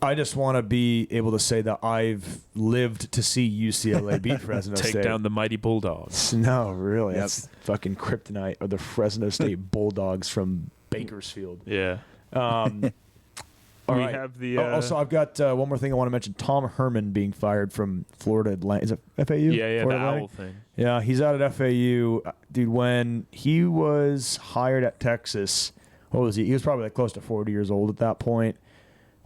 I just want to be able to say that I've lived to see UCLA beat Fresno State. Take down the mighty Bulldogs. No, really. That's fucking kryptonite. Or the Fresno State Bulldogs from Bakersfield. Yeah. All we right. have the. Also, I've got one more thing I want to mention. Tom Herman being fired from Florida Atlantic. Is it FAU? Yeah, Florida the Atlantic? owl thing. Yeah, he's out at FAU. Dude, when he was hired at Texas, what was he? He was probably close to 40 years old at that point.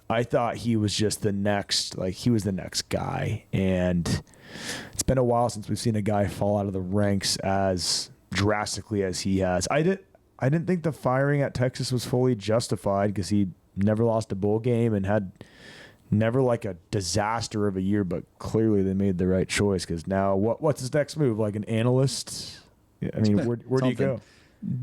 I thought he was just the next, he was the next guy. And it's been a while since we've seen a guy fall out of the ranks as drastically as he has. I didn't think the firing at Texas was fully justified because he never lost a bowl game and had never a disaster of a year, but clearly they made the right choice because now what's his next move? An analyst? I mean, where do you go?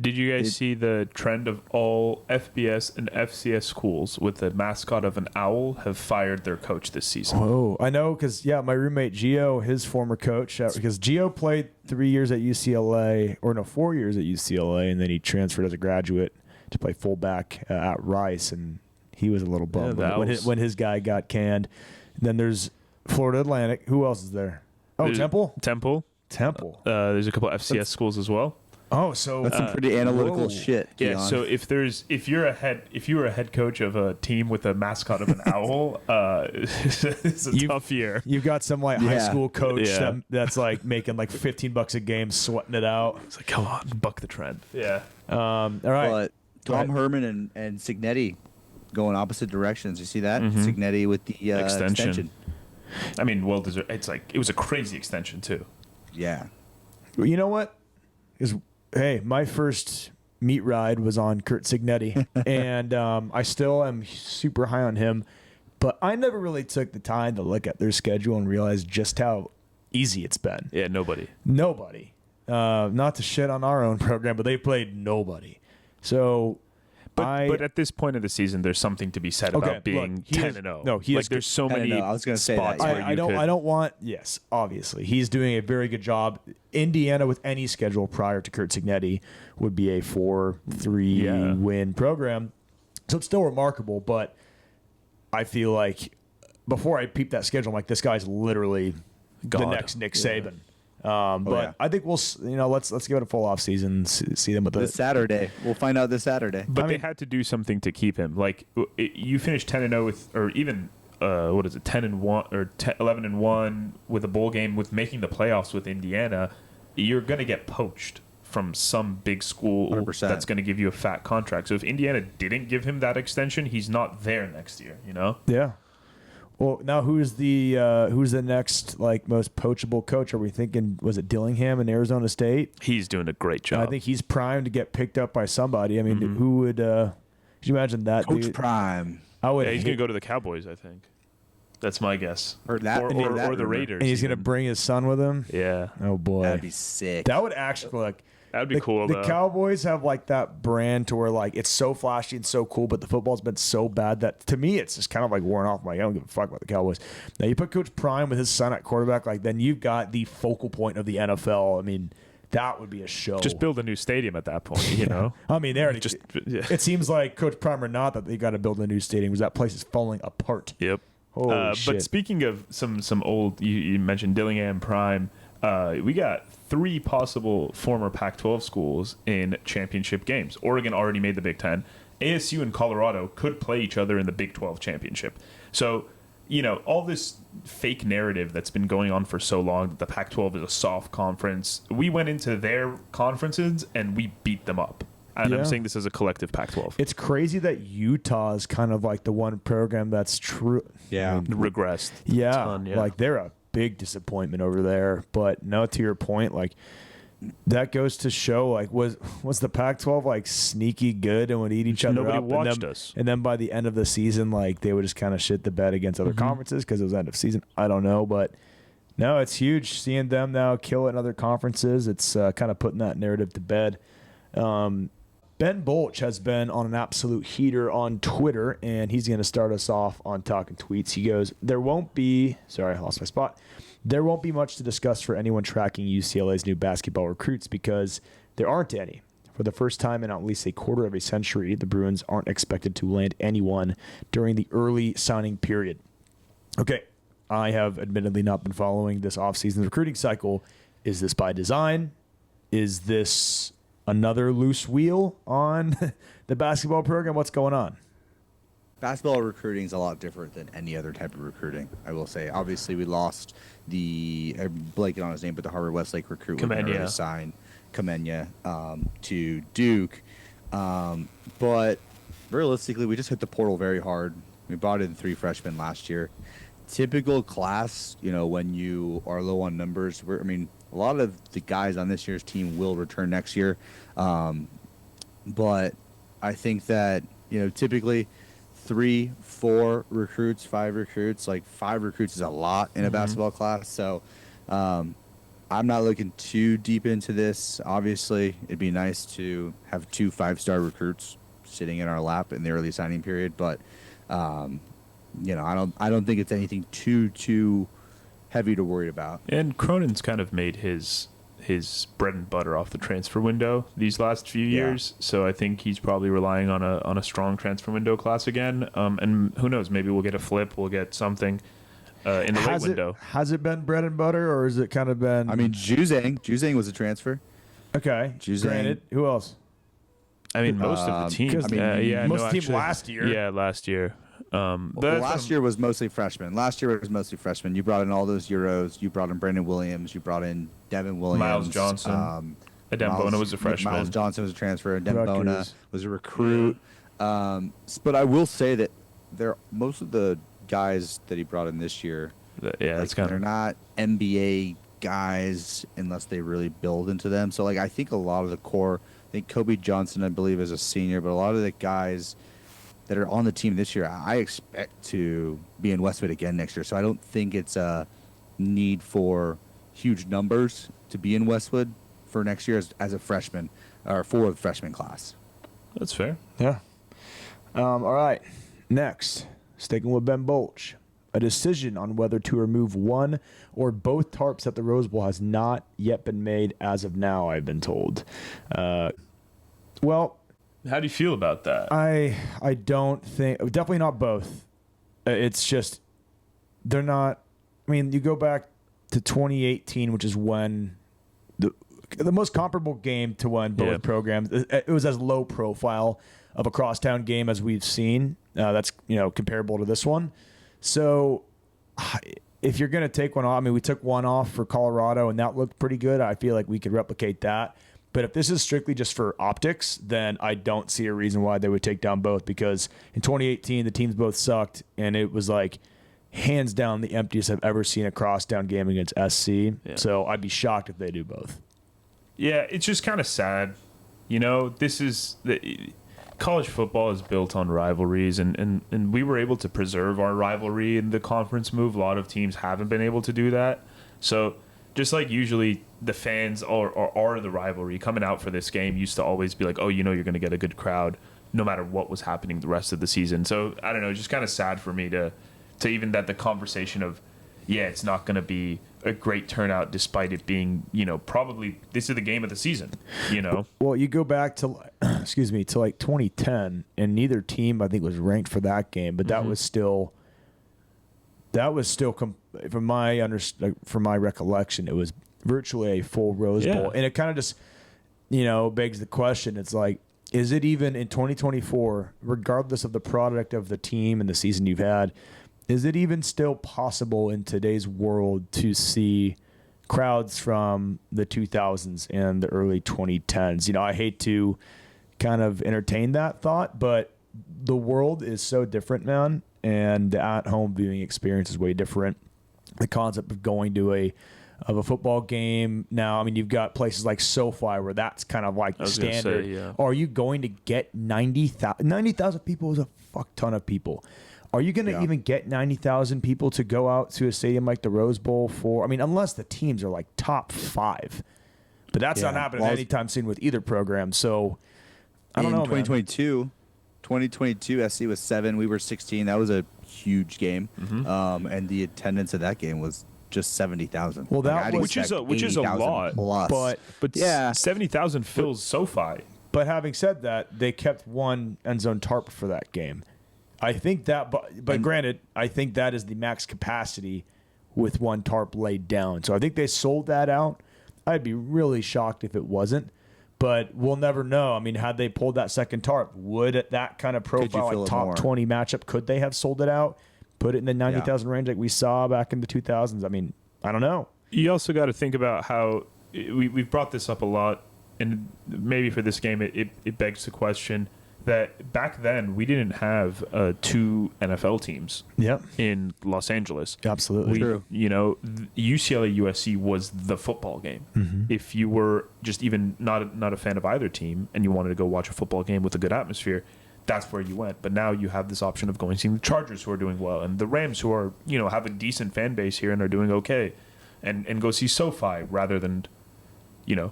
Did you guys see the trend of all FBS and FCS schools with the mascot of an owl have fired their coach this season? Oh, I know because, my roommate Gio, his former coach, because Gio played 3 years at UCLA, 4 years at UCLA, and then he transferred as a graduate to play fullback at Rice, and he was a little bummed when his guy got canned. And then there's Florida Atlantic. Who else is there? Oh, Temple? Temple. There's a couple of FCS schools as well. Oh, so that's some pretty analytical whoa. shit. Yeah. Keon. So if you were a head coach of a team with a mascot of an owl, it's a tough year. You've got some like high school coach Yeah. that's like making like $15 a game, sweating it out. It's like, come on, buck the trend. Yeah. All right. But Tom Herman and Signetti going opposite directions. You see that? Signetti with the extension. I mean, well deserved. It's like it was a crazy extension too. Yeah. You know what? Hey, my first meet ride was on Kurt Signetti, and I still am super high on him. But I never really took the time to look at their schedule and realize just how easy it's been. Yeah, nobody. Not to shit on our own program, but they played nobody. So, but at this point of the season, there's something to be said about being 10-0. No, he like is. there's so many. I was going to say spots that. where I don't want. Yes, obviously, he's doing a very good job. Indiana, with any schedule prior to Kurt Signetti, would be a 4-3 win program. So it's still remarkable, but I feel like before I peep that schedule, I'm like, this guy's literally the next Nick Saban. But I think let's give it a full off season. See them with this Saturday. We'll find out this Saturday. But they had to do something to keep him. Like you finished 10-0 with, or even 10-1 or 11-1 with a bowl game with making the playoffs with Indiana. You're going to get poached from some big school 100%. That's going to give you a fat contract. So if Indiana didn't give him that extension, he's not there next year. You know? Yeah. Well, now who's the next like most poachable coach? Are we thinking, was it Dillingham in Arizona State? He's doing a great job. I think he's primed to get picked up by somebody. I mean, who would? Could you imagine that? Coach dude? Prime. I would. he's going to go to the Cowboys, I think. That's my guess. Or that, or the Raiders. And he's going to bring his son with him. Yeah. Oh boy, That'd be sick. that would actually like. That'd be cool, The though. Cowboys have like that brand to where like it's so flashy and so cool, but the football's been so bad that to me it's just kind of like worn off. I'm like, I don't give a fuck about the Cowboys. Now you put Coach Prime with his son at quarterback, like then you've got the focal point of the NFL. I mean, that would be a show. Just build a new stadium at that point, you know? I mean, they already Just It seems like Coach Prime or not that they got to build a new stadium because that place is falling apart. Yep. Holy shit. But speaking of some old, you mentioned Dillingham Prime. We got 3 possible former Pac-12 schools in championship games. Oregon already made the Big Ten. ASU and Colorado could play each other in the Big 12 championship. So, all this fake narrative that's been going on for so long that the Pac-12 is a soft conference. We went into their conferences and we beat them up. And I'm saying this as a collective Pac-12. It's crazy that Utah is kind of like the one program that's true. Yeah. Regressed. Yeah, like they're a big disappointment over there. But no, to your point, like that goes to show like was the Pac-12 like sneaky good and would eat each other Nobody up? watched us. And then by the end of the season, like they would just kind of shit the bed against other conferences because it was end of season. I don't know, but no, it's huge seeing them now kill in other conferences. It's kind of putting that narrative to bed. Ben Bolch has been on an absolute heater on Twitter, and he's going to start us off on Talking Tweets. He goes, there won't be much to discuss for anyone tracking UCLA's new basketball recruits because there aren't any. For the first time in at least a quarter of a century, the Bruins aren't expected to land anyone during the early signing period. Okay, I have admittedly not been following this offseason recruiting cycle. Is this by design? Is this another loose wheel on the basketball program? What's going on? Basketball recruiting is a lot different than any other type of recruiting, I will say. Obviously, we lost I'm blanking on his name, but the Harvard Westlake recruit was signed Kamenya to Duke. But realistically, we just hit the portal very hard. We brought in 3 freshmen last year. Typical class, when you are low on numbers, a lot of the guys on this year's team will return next year. But I think that, typically 3, 4 recruits, 5 recruits, like 5 recruits is a lot in a basketball class. So I'm not looking too deep into this. Obviously, it'd be nice to have 2 5-star recruits sitting in our lap in the early signing period. But, I don't think it's anything too heavy to worry about. And Cronin's kind of made his bread and butter off the transfer window these last few years. So I think he's probably relying on a strong transfer window class again. And who knows, maybe we'll get a flip, we'll get something. in the late window. Has it been bread and butter, or has it kind of been? I mean, Juzang was a transfer. Okay. Juzang. Granted, who else? I mean, most of the teams. Most teams last year. Yeah, last year. Last year was mostly freshmen. You brought in all those Euros. You brought in Brandon Williams. You brought in Devin Williams. Miles Johnson. Adembona was a freshman. Miles Johnson was a transfer. Adembona was a recruit. But I will say that most of the guys that he brought in this year, they're not NBA guys unless they really build into them. So I think a lot of the core, I think Kobe Johnson, I believe, is a senior, but a lot of the guys that are on the team this year, I expect to be in Westwood again next year. So I don't think it's a need for huge numbers to be in Westwood for next year as a freshman or for the freshman class. That's fair. Yeah. All right. Next, sticking with Ben Bolch. A decision on whether to remove one or both tarps at the Rose Bowl has not yet been made as of now, I've been told. Well, how do you feel about that? I don't think, definitely not both. It's just, they're not, I mean, you go back to 2018, which is when the most comparable game to when both programs, it was as low profile of a crosstown game as we've seen. That's, comparable to this one. So if you're going to take one off, I mean, we took one off for Colorado and that looked pretty good. I feel like we could replicate that. But if this is strictly just for optics, then I don't see a reason why they would take down both, because in 2018, the teams both sucked, and it was hands down the emptiest I've ever seen a crosstown game against SC. Yeah. So I'd be shocked if they do both. Yeah, it's just kind of sad. College football is built on rivalries, and we were able to preserve our rivalry in the conference move. A lot of teams haven't been able to do that. So just usually the fans are the rivalry coming out for this game used to always be you're going to get a good crowd no matter what was happening the rest of the season. So I don't know, just kind of sad for me to even that the conversation of, it's not going to be a great turnout despite it being, probably this is the game of the season, Well, you go back to, to 2010, and neither team I think was ranked for that game, but that was still from my recollection, it was virtually a full Rose Bowl, and it kind of just begs the question. It's is it even in 2024, regardless of the product of the team and the season you've had, is it even still possible in today's world to see crowds from the 2000s and the early 2010s? I hate to kind of entertain that thought, but the world is so different, man, and the at-home viewing experience is way different. The concept of going to a football game now, I mean, you've got places like SoFi where that's kind of standard. Are you going to get 90,000 people is a fuck ton of people. Are you going to even get 90,000 people to go out to a stadium like the Rose Bowl unless the teams are top 5. But that's not happening anytime soon with either program. So I don't know. 2022, SC was 7. We were 16. That was a huge game. Mm-hmm. And the attendance of that game was just 70,000. Well, which is a lot. Plus. But 70,000 fills SoFi. But having said that, they kept one end zone tarp for that game. I think that, but granted, I think that is the max capacity with one tarp laid down. So I think they sold that out. I'd be really shocked if it wasn't, but we'll never know. I mean, had they pulled that second tarp, would at that kind of profile, top 20 matchup, could they have sold it out, put it in the 90,000 range like we saw back in the 2000s? I mean, I don't know. You also got to think about how we've brought this up a lot, and maybe for this game, it begs the question that back then we didn't have 2 NFL teams in Los Angeles. Absolutely true. UCLA USC was the football game. Mm-hmm. If you were just even not a fan of either team and you wanted to go watch a football game with a good atmosphere, that's where you went. But now you have this option of going seeing the Chargers, who are doing well, and the Rams, who are have a decent fan base here and are doing okay, and go see SoFi rather than go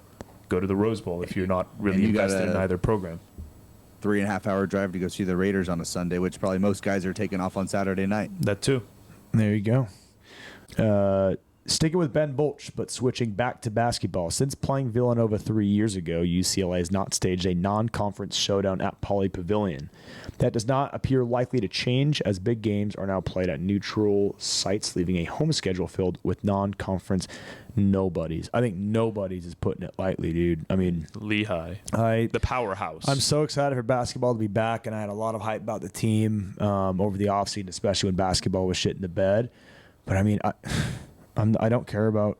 to the Rose Bowl if you're not really invested in either program. 3.5-hour drive to go see the Raiders on a Sunday, which probably most guys are taking off on Saturday night. That too. There you go. Sticking with Ben Bolch, but switching back to basketball. Since playing Villanova 3 years ago, UCLA has not staged a non-conference showdown at Pauley Pavilion. That does not appear likely to change as big games are now played at neutral sites, leaving a home schedule filled with non-conference nobodies. I think nobodies is putting it lightly, dude. I mean, Lehigh, the powerhouse. I'm so excited for basketball to be back, and I had a lot of hype about the team over the offseason, especially when basketball was shit in the bed. But I mean, I don't care about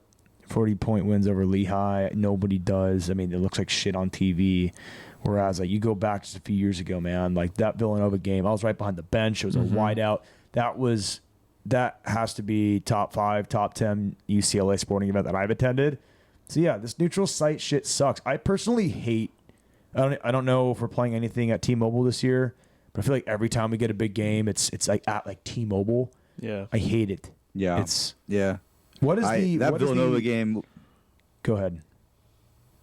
40-point wins over Lehigh. Nobody does. I mean, it looks like shit on TV. Whereas, like, you go back just a few years ago, man, like that Villanova game, I was right behind the bench. It was a wideout. That has to be top 5, top 10 UCLA sporting event that I've attended. So yeah, this neutral site shit sucks. I personally hate. I don't know if we're playing anything at T-Mobile this year, but I feel like every time we get a big game, it's like at like T-Mobile. Yeah, I hate it. Yeah, What is that Villanova game? Go ahead.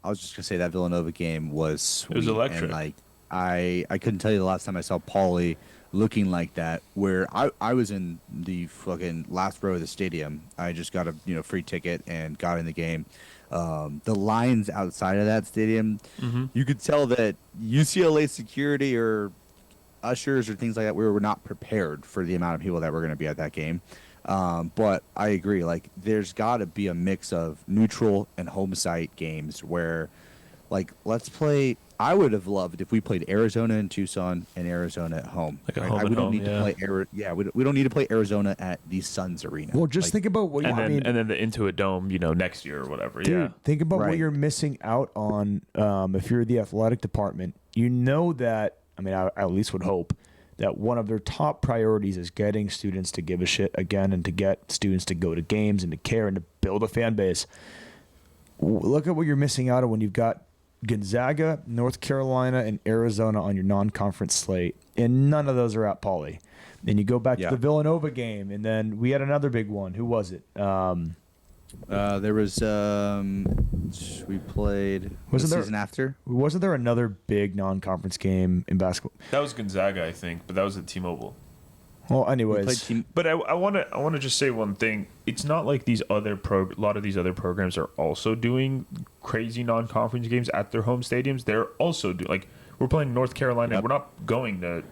I was just gonna say that Villanova game was sweet. It was electric. And like I couldn't tell you the last time I saw Pauley looking like that. Where I was in the fucking last row of the stadium. I just got a free ticket and got in the game. The lines outside of that stadium, you could tell that UCLA security or ushers or things like that, we were not prepared for the amount of people that were going to be at that game. But I agree, like there's got to be a mix of neutral and home site games where, like, let's play. I would have loved if we played Arizona in Tucson and Arizona at home. Like a home and we don't home, need to play. We don't need to play Arizona at the Suns Arena. Well, just think about what and then the Intuit Dome, next year or whatever. Dude, think about what you're missing out on. If you're the athletic department, that. I mean, I at least would hope that one of their top priorities is getting students to give a shit again and to get students to go to games and to care and to build a fan base. Look at what you're missing out on when you've got Gonzaga, North Carolina, and Arizona on your non-conference slate, and none of those are at Pauley. Then you go back to the Villanova game, and then we had another big one. Who was it? There was we played season after. Wasn't there another big non-conference game in basketball? That was Gonzaga, I think, but that was at T-Mobile. Well, anyways, but I want to just say one thing. It's not like a lot of these other programs are also doing crazy non-conference games at their home stadiums. They're also doing we're playing North Carolina. Yep. We're not going to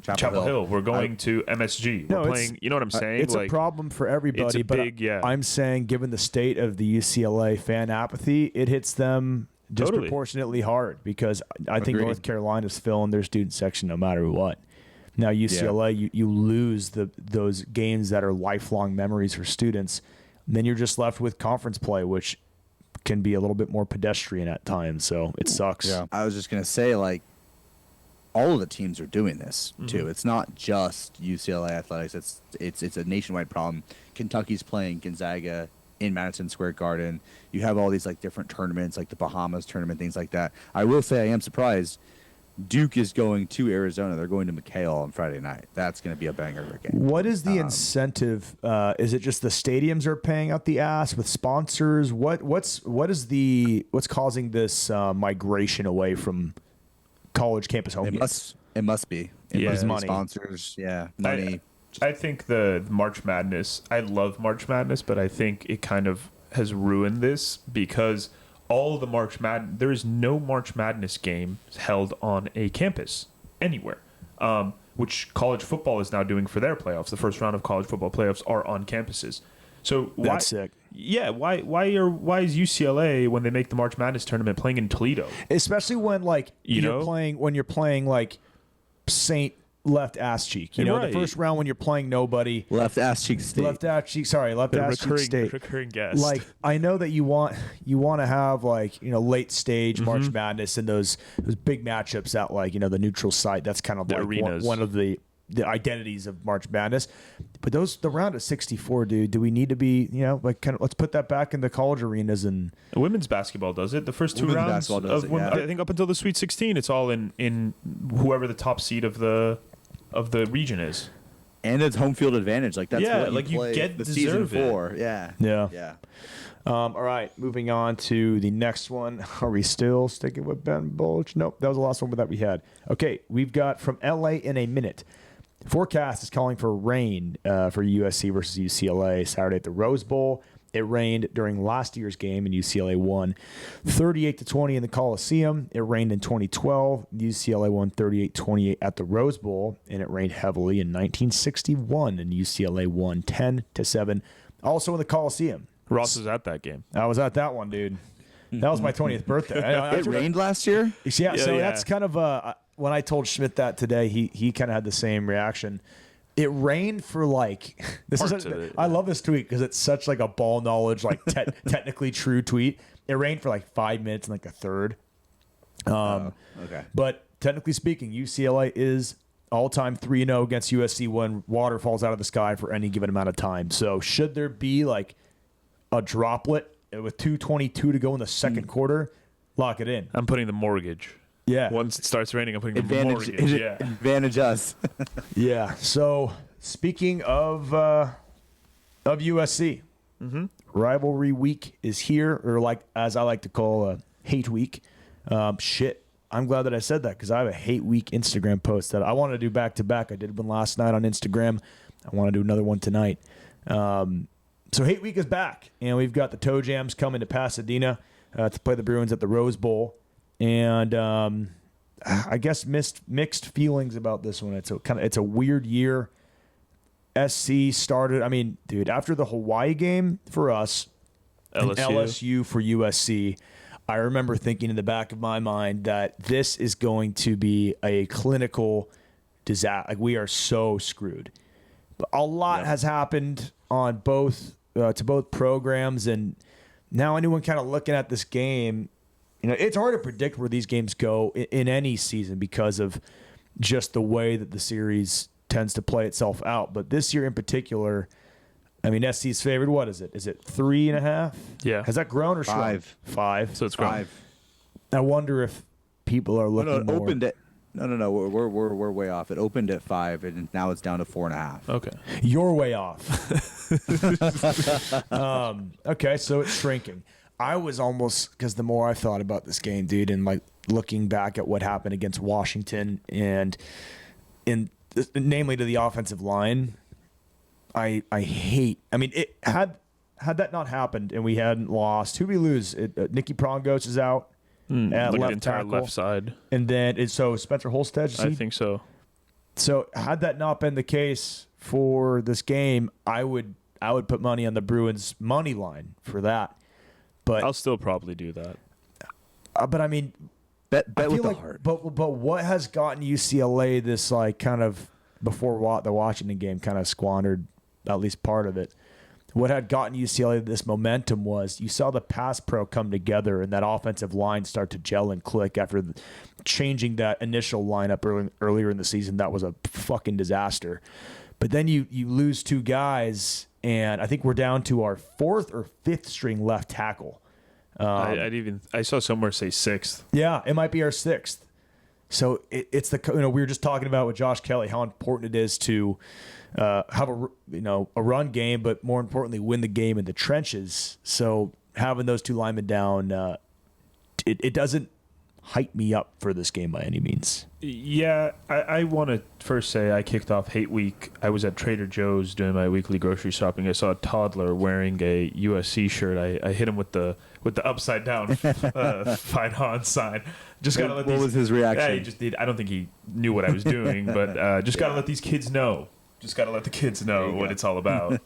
Chapel Hill. We're going to MSG. We're playing. You know what I'm saying? It's a problem for everybody. I'm saying, given the state of the UCLA fan apathy, it hits them disproportionately hard because I think North Carolina's filling their student section no matter what. Now UCLA, you lose those games that are lifelong memories for students. Then you're just left with conference play, which can be a little bit more pedestrian at times. So it sucks. Yeah. I was just gonna say, like, all of the teams are doing this too. It's not just UCLA athletics. It's a nationwide problem. Kentucky's playing Gonzaga in Madison Square Garden. You have all these like different tournaments, like the Bahamas tournament, things like that. I will say I am surprised. Duke is going to Arizona. They're going to McHale on Friday night. That's going to be a banger of a game. What is the incentive? Is it just the stadiums are paying out the ass with sponsors? What's causing this migration away from college campus home games? It must be. It must be money. Sponsors. Yeah, money. I think the March Madness. I love March Madness, but I think it kind of has ruined this because all the there is no March Madness game held on a campus anywhere, which college football is now doing for their playoffs. The first round of college football playoffs are on campuses. So that's sick. Yeah, why is UCLA when they make the March Madness tournament playing in Toledo? Especially when you're playing like Saint left ass cheek. The first round when you're playing nobody. Left ass cheek state. Left ass cheek state. Recurring guest. Like, I know that you want to have late stage March Madness and those big matchups at the neutral site. That's kind of one of the identities of March Madness. But the round of 64, dude, do we need to be, let's put that back in the college arenas? And women's basketball does it. The first two rounds I think up until the Sweet 16, it's all in whoever the top seed of the region is. And it's home field advantage. Like, that's what you get the season for. Yeah. All right, moving on to the next one. Are we still sticking with Ben Bulge? Nope, that was the last one that we had. Okay, we've got from LA in a minute. Forecast is calling for rain for USC versus UCLA Saturday at the Rose Bowl. It rained during last year's game, and UCLA won 38-20 in the Coliseum. It rained in 2012. UCLA won 38-28 at the Rose Bowl, and it rained heavily in 1961, and UCLA won 10-7, also in the Coliseum. Ross was at that game. I was at that one, dude. That was my 20th birthday. It rained last year? Yeah, that's kind of when I told Schmidt that today, he kind of had the same reaction. It rained for like I love this tweet because it's such like a ball knowledge, like technically true tweet. It rained for like 5 minutes and like a third. Okay. But technically speaking, UCLA is all-time 3-0 against USC when water falls out of the sky for any given amount of time. So should there be like a droplet with 2:22 to go in the second quarter, lock it in. I'm putting the mortgage. Yeah. Once it starts raining, I'm putting the mortgage. Yeah. Advantage us. Yeah. So speaking of USC, rivalry week is here, or like as I like to call hate week. Shit. I'm glad that I said that because I have a hate week Instagram post that I want to do back to back. I did one last night on Instagram. I want to do another one tonight. So hate week is back, and we've got the Toe Jams coming to Pasadena to play the Bruins at the Rose Bowl. And I guess mixed feelings about this one. It's a weird year. SC started. I mean, dude, after the Hawaii game for us, and LSU for USC, I remember thinking in the back of my mind that this is going to be a clinical disaster. Like, we are so screwed. But a lot has happened on both to both programs, and now anyone kind of looking at this game. You know, it's hard to predict where these games go in any season because of just the way that the series tends to play itself out. But this year in particular, I mean, SC's favored. What is it? Is it 3.5? Yeah. Has that grown or shrunk? 5. 5. So it's grown. 5. I wonder if people are looking more. Opened at No. We're way off. It opened at 5, and now it's down to 4.5. Okay. You're way off. Okay, so it's shrinking. I was almost, because the more I thought about this game, dude, and like looking back at what happened against Washington and namely to the offensive line, I hate. I mean, it had that not happened and we hadn't lost, who'd we lose? Nicky Prongos is out at like left the entire tackle, left side, and then so Spencer Holstead. I think so. So had that not been the case for this game, I would put money on the Bruins money line for that. But I'll still probably do that. But I mean, Bet I with feel the heart. But what has gotten UCLA this like kind of before the Washington game kind of squandered at least part of it. What had gotten UCLA this momentum was you saw the pass pro come together and that offensive line start to gel and click after changing that initial lineup earlier in the season. That was a fucking disaster. But then you lose two guys, and I think we're down to our 4th or 5th string left tackle. I saw somewhere say 6th. Yeah, it might be our 6th. So it's we were just talking about with Josh Kelley how important it is to have a run game, but more importantly, win the game in the trenches. So having those two linemen down, it doesn't hype me up for this game by any means. Yeah, I want to first say I kicked off hate week. I was at Trader Joe's doing my weekly grocery shopping. I saw a toddler wearing a USC shirt. I hit him with the upside down "Fight On" sign. Just gotta let. What was his reaction? Yeah, he just did. I don't think he knew what I was doing, but just gotta let these kids know. Just gotta let the kids know what it's all about.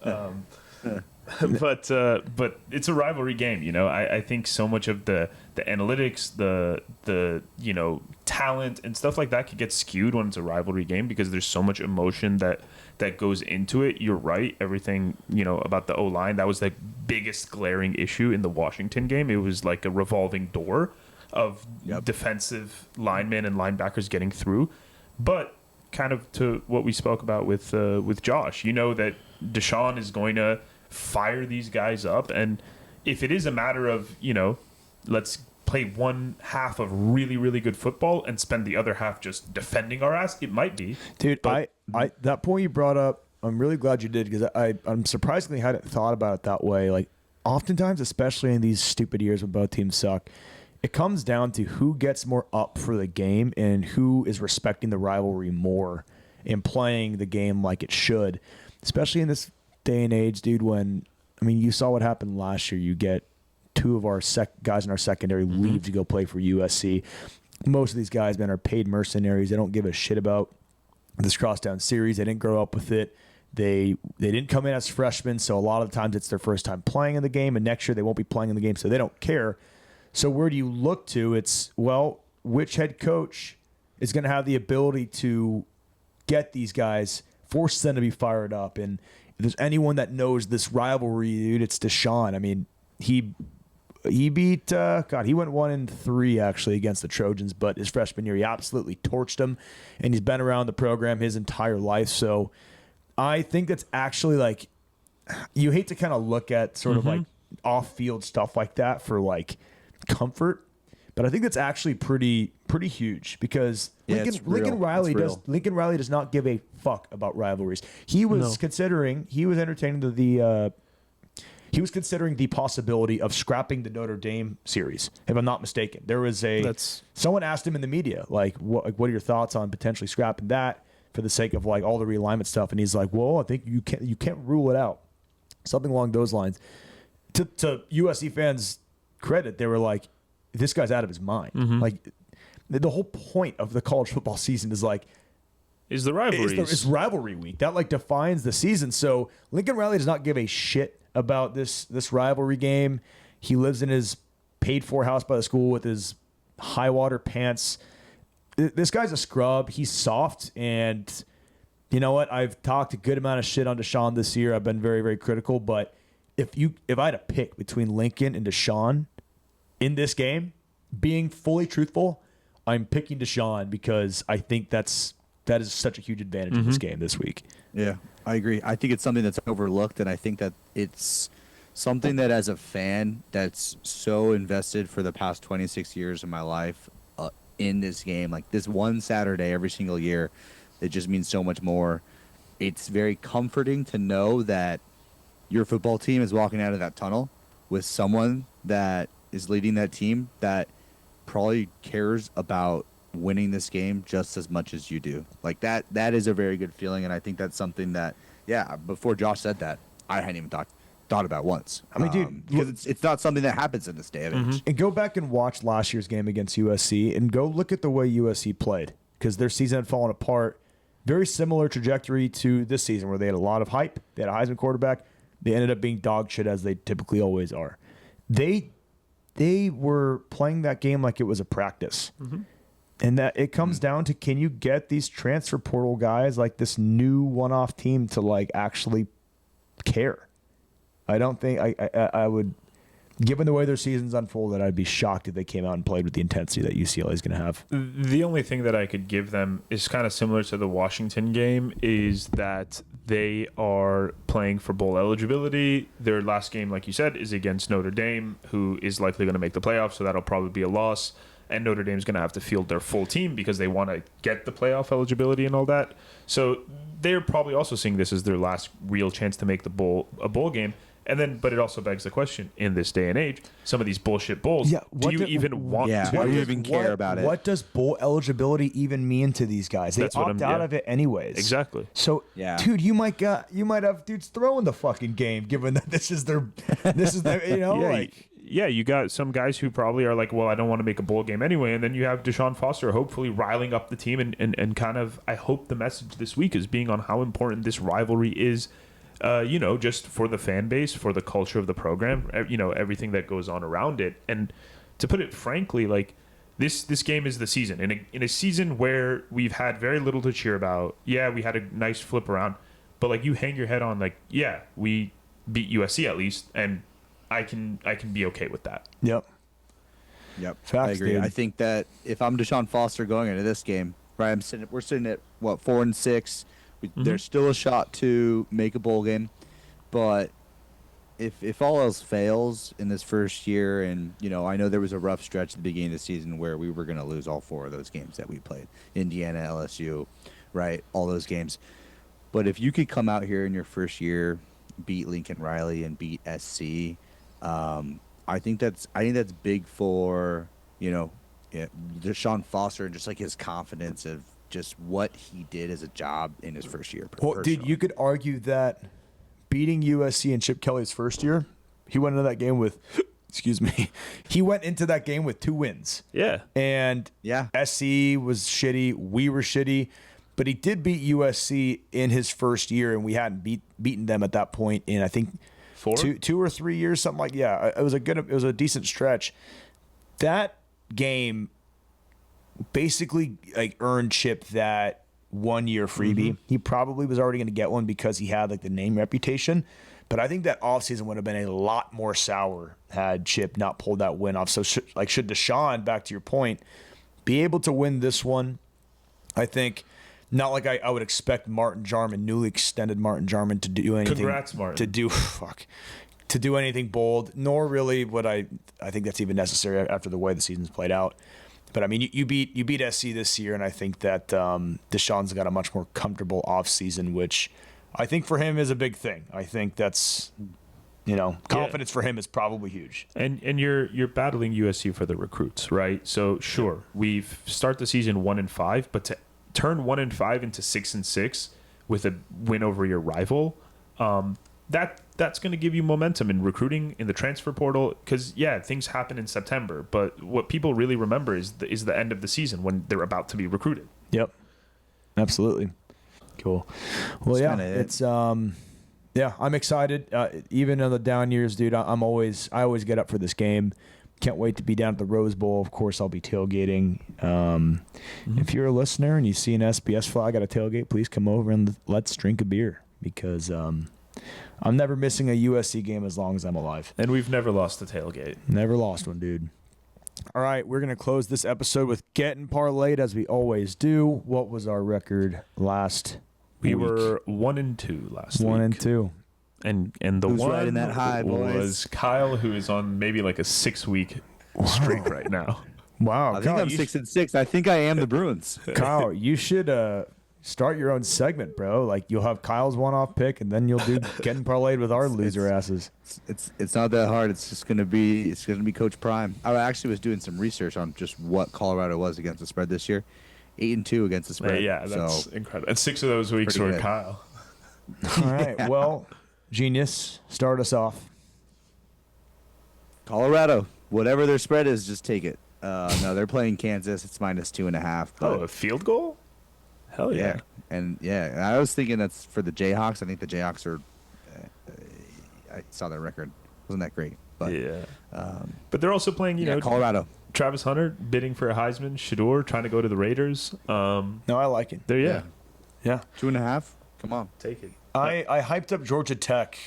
But it's a rivalry game, you know. I think so much of the analytics, the talent and stuff like that could get skewed when it's a rivalry game because there's so much emotion that goes into it. You're right, everything about the O-line, that was the biggest glaring issue in the Washington game. It was like a revolving door of defensive linemen and linebackers getting through. But kind of to what we spoke about with Josh, that Deshaun is going to fire these guys up, and if it is a matter of let's play one half of really, really good football and spend the other half just defending our ass, it might be. Dude, but I that point you brought up, I'm really glad you did, because I'm surprisingly hadn't thought about it that way. Like, oftentimes, especially in these stupid years when both teams suck, it comes down to who gets more up for the game and who is respecting the rivalry more. and playing the game like it should, especially in this day and age, dude, when, I mean, you saw what happened last year. You get two of our guys in our secondary leave to go play for USC. Most of these guys, man, are paid mercenaries. They don't give a shit about this crosstown series. They didn't grow up with it. They didn't come in as freshmen, so a lot of the times it's their first time playing in the game, and next year they won't be playing in the game, so they don't care. So where do you look to? It's, well, which head coach is going to have the ability to get these guys, force them to be fired up? And if there's anyone that knows this rivalry, dude, it's Deshaun. I mean, he beat, he went 1-3 actually against the Trojans, but his freshman year, he absolutely torched them, and he's been around the program his entire life. So I think that's actually, like, you hate to kind of look at sort of like off-field stuff like that for like comfort, but I think that's actually pretty huge, because Lincoln Riley does not give a fuck about rivalries. He was considering the possibility of scrapping the Notre Dame series, if I'm not mistaken. There was someone asked him in the media, like, what are your thoughts on potentially scrapping that for the sake of like all the realignment stuff? And he's like, well, I think you can't rule it out. Something along those lines. To USC fans' credit, they were like, this guy's out of his mind. Like, the whole point of the college football season is like, is the rivalries. It's rivalry week. That like defines the season. So Lincoln Riley does not give a shit about this rivalry game. He lives in his paid-for house by the school with his high-water pants. This guy's a scrub. He's soft, and you know what? I've talked a good amount of shit on Deshaun this year. I've been very, very critical. But if I had to pick between Lincoln and Deshaun in this game, being fully truthful, I'm picking Deshaun, because I think that is such a huge advantage in this game this week. Yeah, I agree. I think it's something that's overlooked, and I think that it's something that, as a fan that's so invested for the past 26 years of my life in this game, like this one Saturday every single year, it just means so much more. It's very comforting to know that your football team is walking out of that tunnel with someone that is leading that team that probably cares about winning this game just as much as you do. Like that is a very good feeling, and I think that's something that, before Josh said that, I hadn't even thought about once. I mean, dude, because it's not something that happens in this day of age. And go back and watch last year's game against USC, and go look at the way USC played, because their season had fallen apart. Very similar trajectory to this season, where they had a lot of hype. They had a Heisman quarterback. They ended up being dog shit, as they typically always are. They were playing that game like it was a practice. And that it comes down to, can you get these transfer portal guys, like this new one-off team, to like actually care? I don't think I would, given the way their seasons unfolded, I'd be shocked if they came out and played with the intensity that UCLA is going to have. The only thing that I could give them is kind of similar to the Washington game, is that they are playing for bowl eligibility. Their last game, like you said, is against Notre Dame, who is likely going to make the playoffs, so that'll probably be a loss. And Notre Dame's going to have to field their full team because they want to get the playoff eligibility and all that. So they're probably also seeing this as their last real chance to make a bowl game. And then, but it also begs the question, in this day and age, some of these bullshit bowls, do you even want to? Do you even care about it? What does bowl eligibility even mean to these guys? They opt out of it anyways. Exactly. So, dude, you might have dudes throwing the fucking game, given that this is their, you got some guys who probably are like, well, I don't want to make a bowl game anyway. And then you have Deshaun Foster hopefully riling up the team and kind of, I hope the message this week is being on how important this rivalry is, just for the fan base, for the culture of the program, everything that goes on around it. And to put it frankly, like this game is the season. In a season where we've had very little to cheer about, we had a nice flip around, but like you hang your head on like, we beat USC at least, and I can be okay with that. Yep. Facts, I agree. Dude. I think that if I'm Deshaun Foster going into this game, right, we're sitting at 4-6. There's still a shot to make a bowl game, but if all else fails in this first year, and I know there was a rough stretch at the beginning of the season where we were going to lose all 4 of those games that we played, Indiana, LSU, right, all those games. But if you could come out here in your first year, beat Lincoln Riley and beat SC, I think that's big for Deshaun Foster, and just like his confidence of just what he did as a job in his first year. Well, dude, you could argue that beating USC in Chip Kelly's first year, he went into that game with, excuse me, he went into that game with 2 wins. Yeah. And SC was shitty. We were shitty. But he did beat USC in his first year, and we hadn't beaten them at that point in, I think, 2 or 3 years, something like. Yeah, it was a decent stretch. That game basically like earned Chip that 1 year freebie. He probably was already going to get one because he had like the name reputation. But I think that offseason would have been a lot more sour had Chip not pulled that win off. So should Deshaun, back to your point, be able to win this one? I think not like I would expect Martin Jarman, newly extended Martin Jarman, to do anything. Congrats, Martin. To do anything bold, nor really would I think that's even necessary after the way the season's played out. But I mean, you beat SC this year, and I think that Deshaun's got a much more comfortable offseason, which I think for him is a big thing. I think that's, confidence for him is probably huge. And you're battling USC for the recruits, right? So sure, we've start the season 1-5, but to turn 1-5 into 6-6 with a win over your rival, that's going to give you momentum in recruiting in the transfer portal. Because things happen in September, but what people really remember is the end of the season when they're about to be recruited. Yep, absolutely. Cool. Well, it's I'm excited. Even in the down years, dude, I always get up for this game. Can't wait to be down at the Rose Bowl. Of course, I'll be tailgating. If you're a listener and you see an SBS flag at a tailgate, please come over and let's drink a beer, because I'm never missing a USC game as long as I'm alive. And we've never lost a tailgate. Never lost one, dude. All right, we're going to close this episode with Gettin Parlayed, as we always do. What was our record last We week? were 1-2 last week. 1-2. And the Who's one riding that high, boys? was Kyle, who is on maybe like a 6-week streak right now. Wow. I think I'm 6-6. I think I am the Bruins. Kyle, you should start your own segment, bro. Like, you'll have Kyle's one-off pick, and then you'll do Gettin Parlayed with our loser asses. It's not that hard. It's gonna be Coach Prime. I actually was doing some research on just what Colorado was against the spread this year. 8-2 against the spread. Yeah, that's incredible. And 6 of those weeks were Kyle. All right. Well, genius, start us off. Colorado, whatever their spread is, just take it. No, they're playing Kansas. It's -2.5. A field goal? Hell yeah. And I was thinking that's for the Jayhawks. I think the Jayhawks are. I saw their record. Wasn't that great? But but they're also playing, Colorado. Travis Hunter bidding for a Heisman. Shador trying to go to the Raiders. No, I like it. There, Yeah. 2.5. Come on, take it. I hyped up Georgia Tech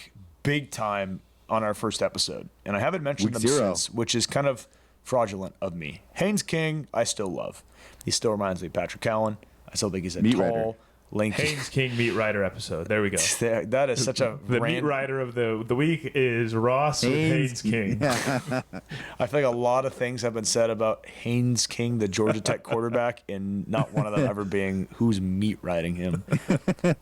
big time on our first episode, and I haven't mentioned Week them 0. since, which is kind of fraudulent of me. Haynes King, I still love. He still reminds me of Patrick Allen. I still think he's a tall, lanky. Haynes King meat writer episode. There we go. That is such a the meat writer of the week is Ross with Haynes King. I feel like a lot of things have been said about Haynes King, the Georgia Tech quarterback, and not one of them ever being who's meat writing him.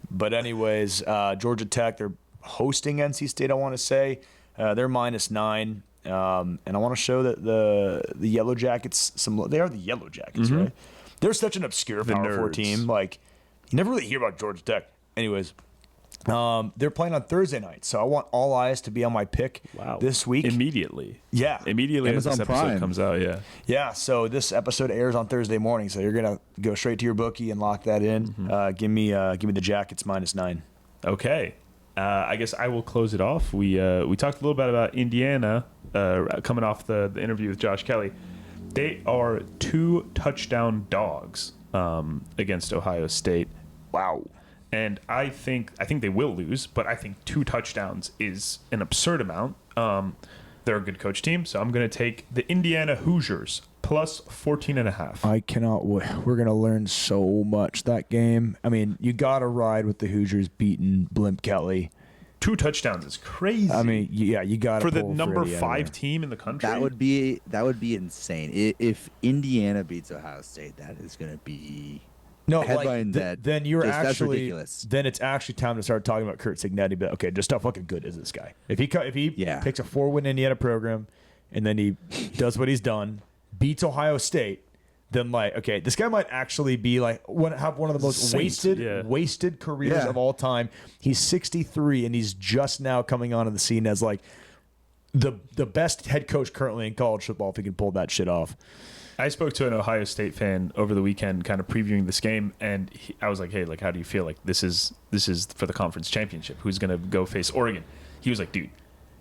But anyways, Georgia Tech, they're hosting NC State, I want to say. They're -9. And I want to show that the Yellow Jackets, they are the Yellow Jackets, right? They're such an obscure Power 4 team. Like, you never really hear about Georgia Tech. Anyways, they're playing on Thursday night, so I want all eyes to be on my pick this week. Immediately. Yeah. Immediately as Amazon this episode Prime comes out, Yeah, so this episode airs on Thursday morning, so you're going to go straight to your bookie and lock that in. Give me the Jackets -9. Okay. I guess I will close it off. We talked a little bit about Indiana coming off the interview with Josh Kelley. They are 2 touchdown dogs against Ohio State. Wow. And I think they will lose, but I think 2 touchdowns is an absurd amount. They're a good coach team, so I'm going to take the Indiana Hoosiers +14.5. I cannot wait. We're going to learn so much that game. I mean, you got to ride with the Hoosiers beating Blimp Kelly. 2 touchdowns is crazy. I mean, you got to for the number 5 team in the country. That would be insane. If Indiana beats Ohio State, that is going to be headline that. Then you're that's actually ridiculous. Then it's actually time to start talking about Kurt Signetti. But okay, just how fucking good is this guy? If he picks a 4-win Indiana program, and then he does what he's done, beats Ohio State, then like, okay, this guy might actually be like have one of the most wasted careers of all time. He's 63 and he's just now coming onto the scene as like the best head coach currently in college football if he can pull that shit off. I spoke to an Ohio State fan over the weekend, kind of previewing this game, and I was like, "Hey, like, how do you feel? Like, this is for the conference championship. Who's gonna go face Oregon?" He was like, "Dude,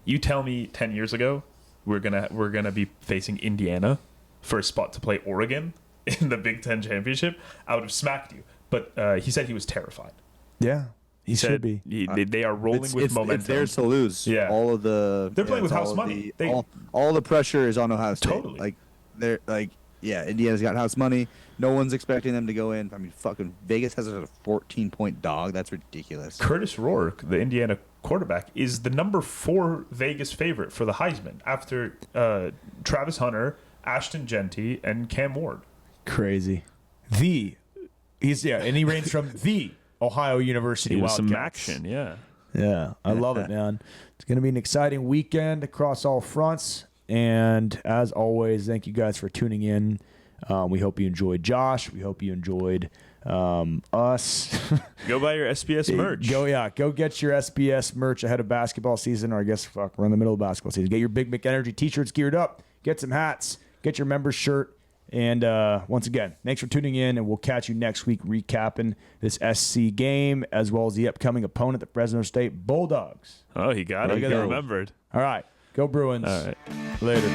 you tell me 10 years ago we're gonna be facing Indiana for a spot to play Oregon in the Big Ten championship, I would have smacked you." But he said he was terrified. Yeah, he should be. They are rolling with momentum. It's theirs to lose. Yeah, they're playing with house money. All the pressure is on Ohio State. Totally. Like they're like. Yeah, Indiana's got house money. No one's expecting them to go in. I mean, fucking Vegas has a 14-point dog. That's ridiculous. Curtis Rourke, the Indiana quarterback, is the number 4 Vegas favorite for the Heisman after Travis Hunter, Ashton Genty, and Cam Ward. Crazy. And he reigns from the Ohio University Wildcats. Some action, yeah. Yeah, I love it, man. It's going to be an exciting weekend across all fronts. And as always, thank you guys for tuning in. We hope you enjoyed Josh. We hope you enjoyed us. Go buy your SBS merch. Go get your SBS merch ahead of basketball season, or I guess we're in the middle of basketball season. Get your Big Mick Energy t-shirts geared up. Get some hats. Get your members shirt. And once again, thanks for tuning in, and we'll catch you next week recapping this SC game as well as the upcoming opponent, the Fresno State Bulldogs. Oh, he got it. He remembered. All right. Go Bruins. All right. Later.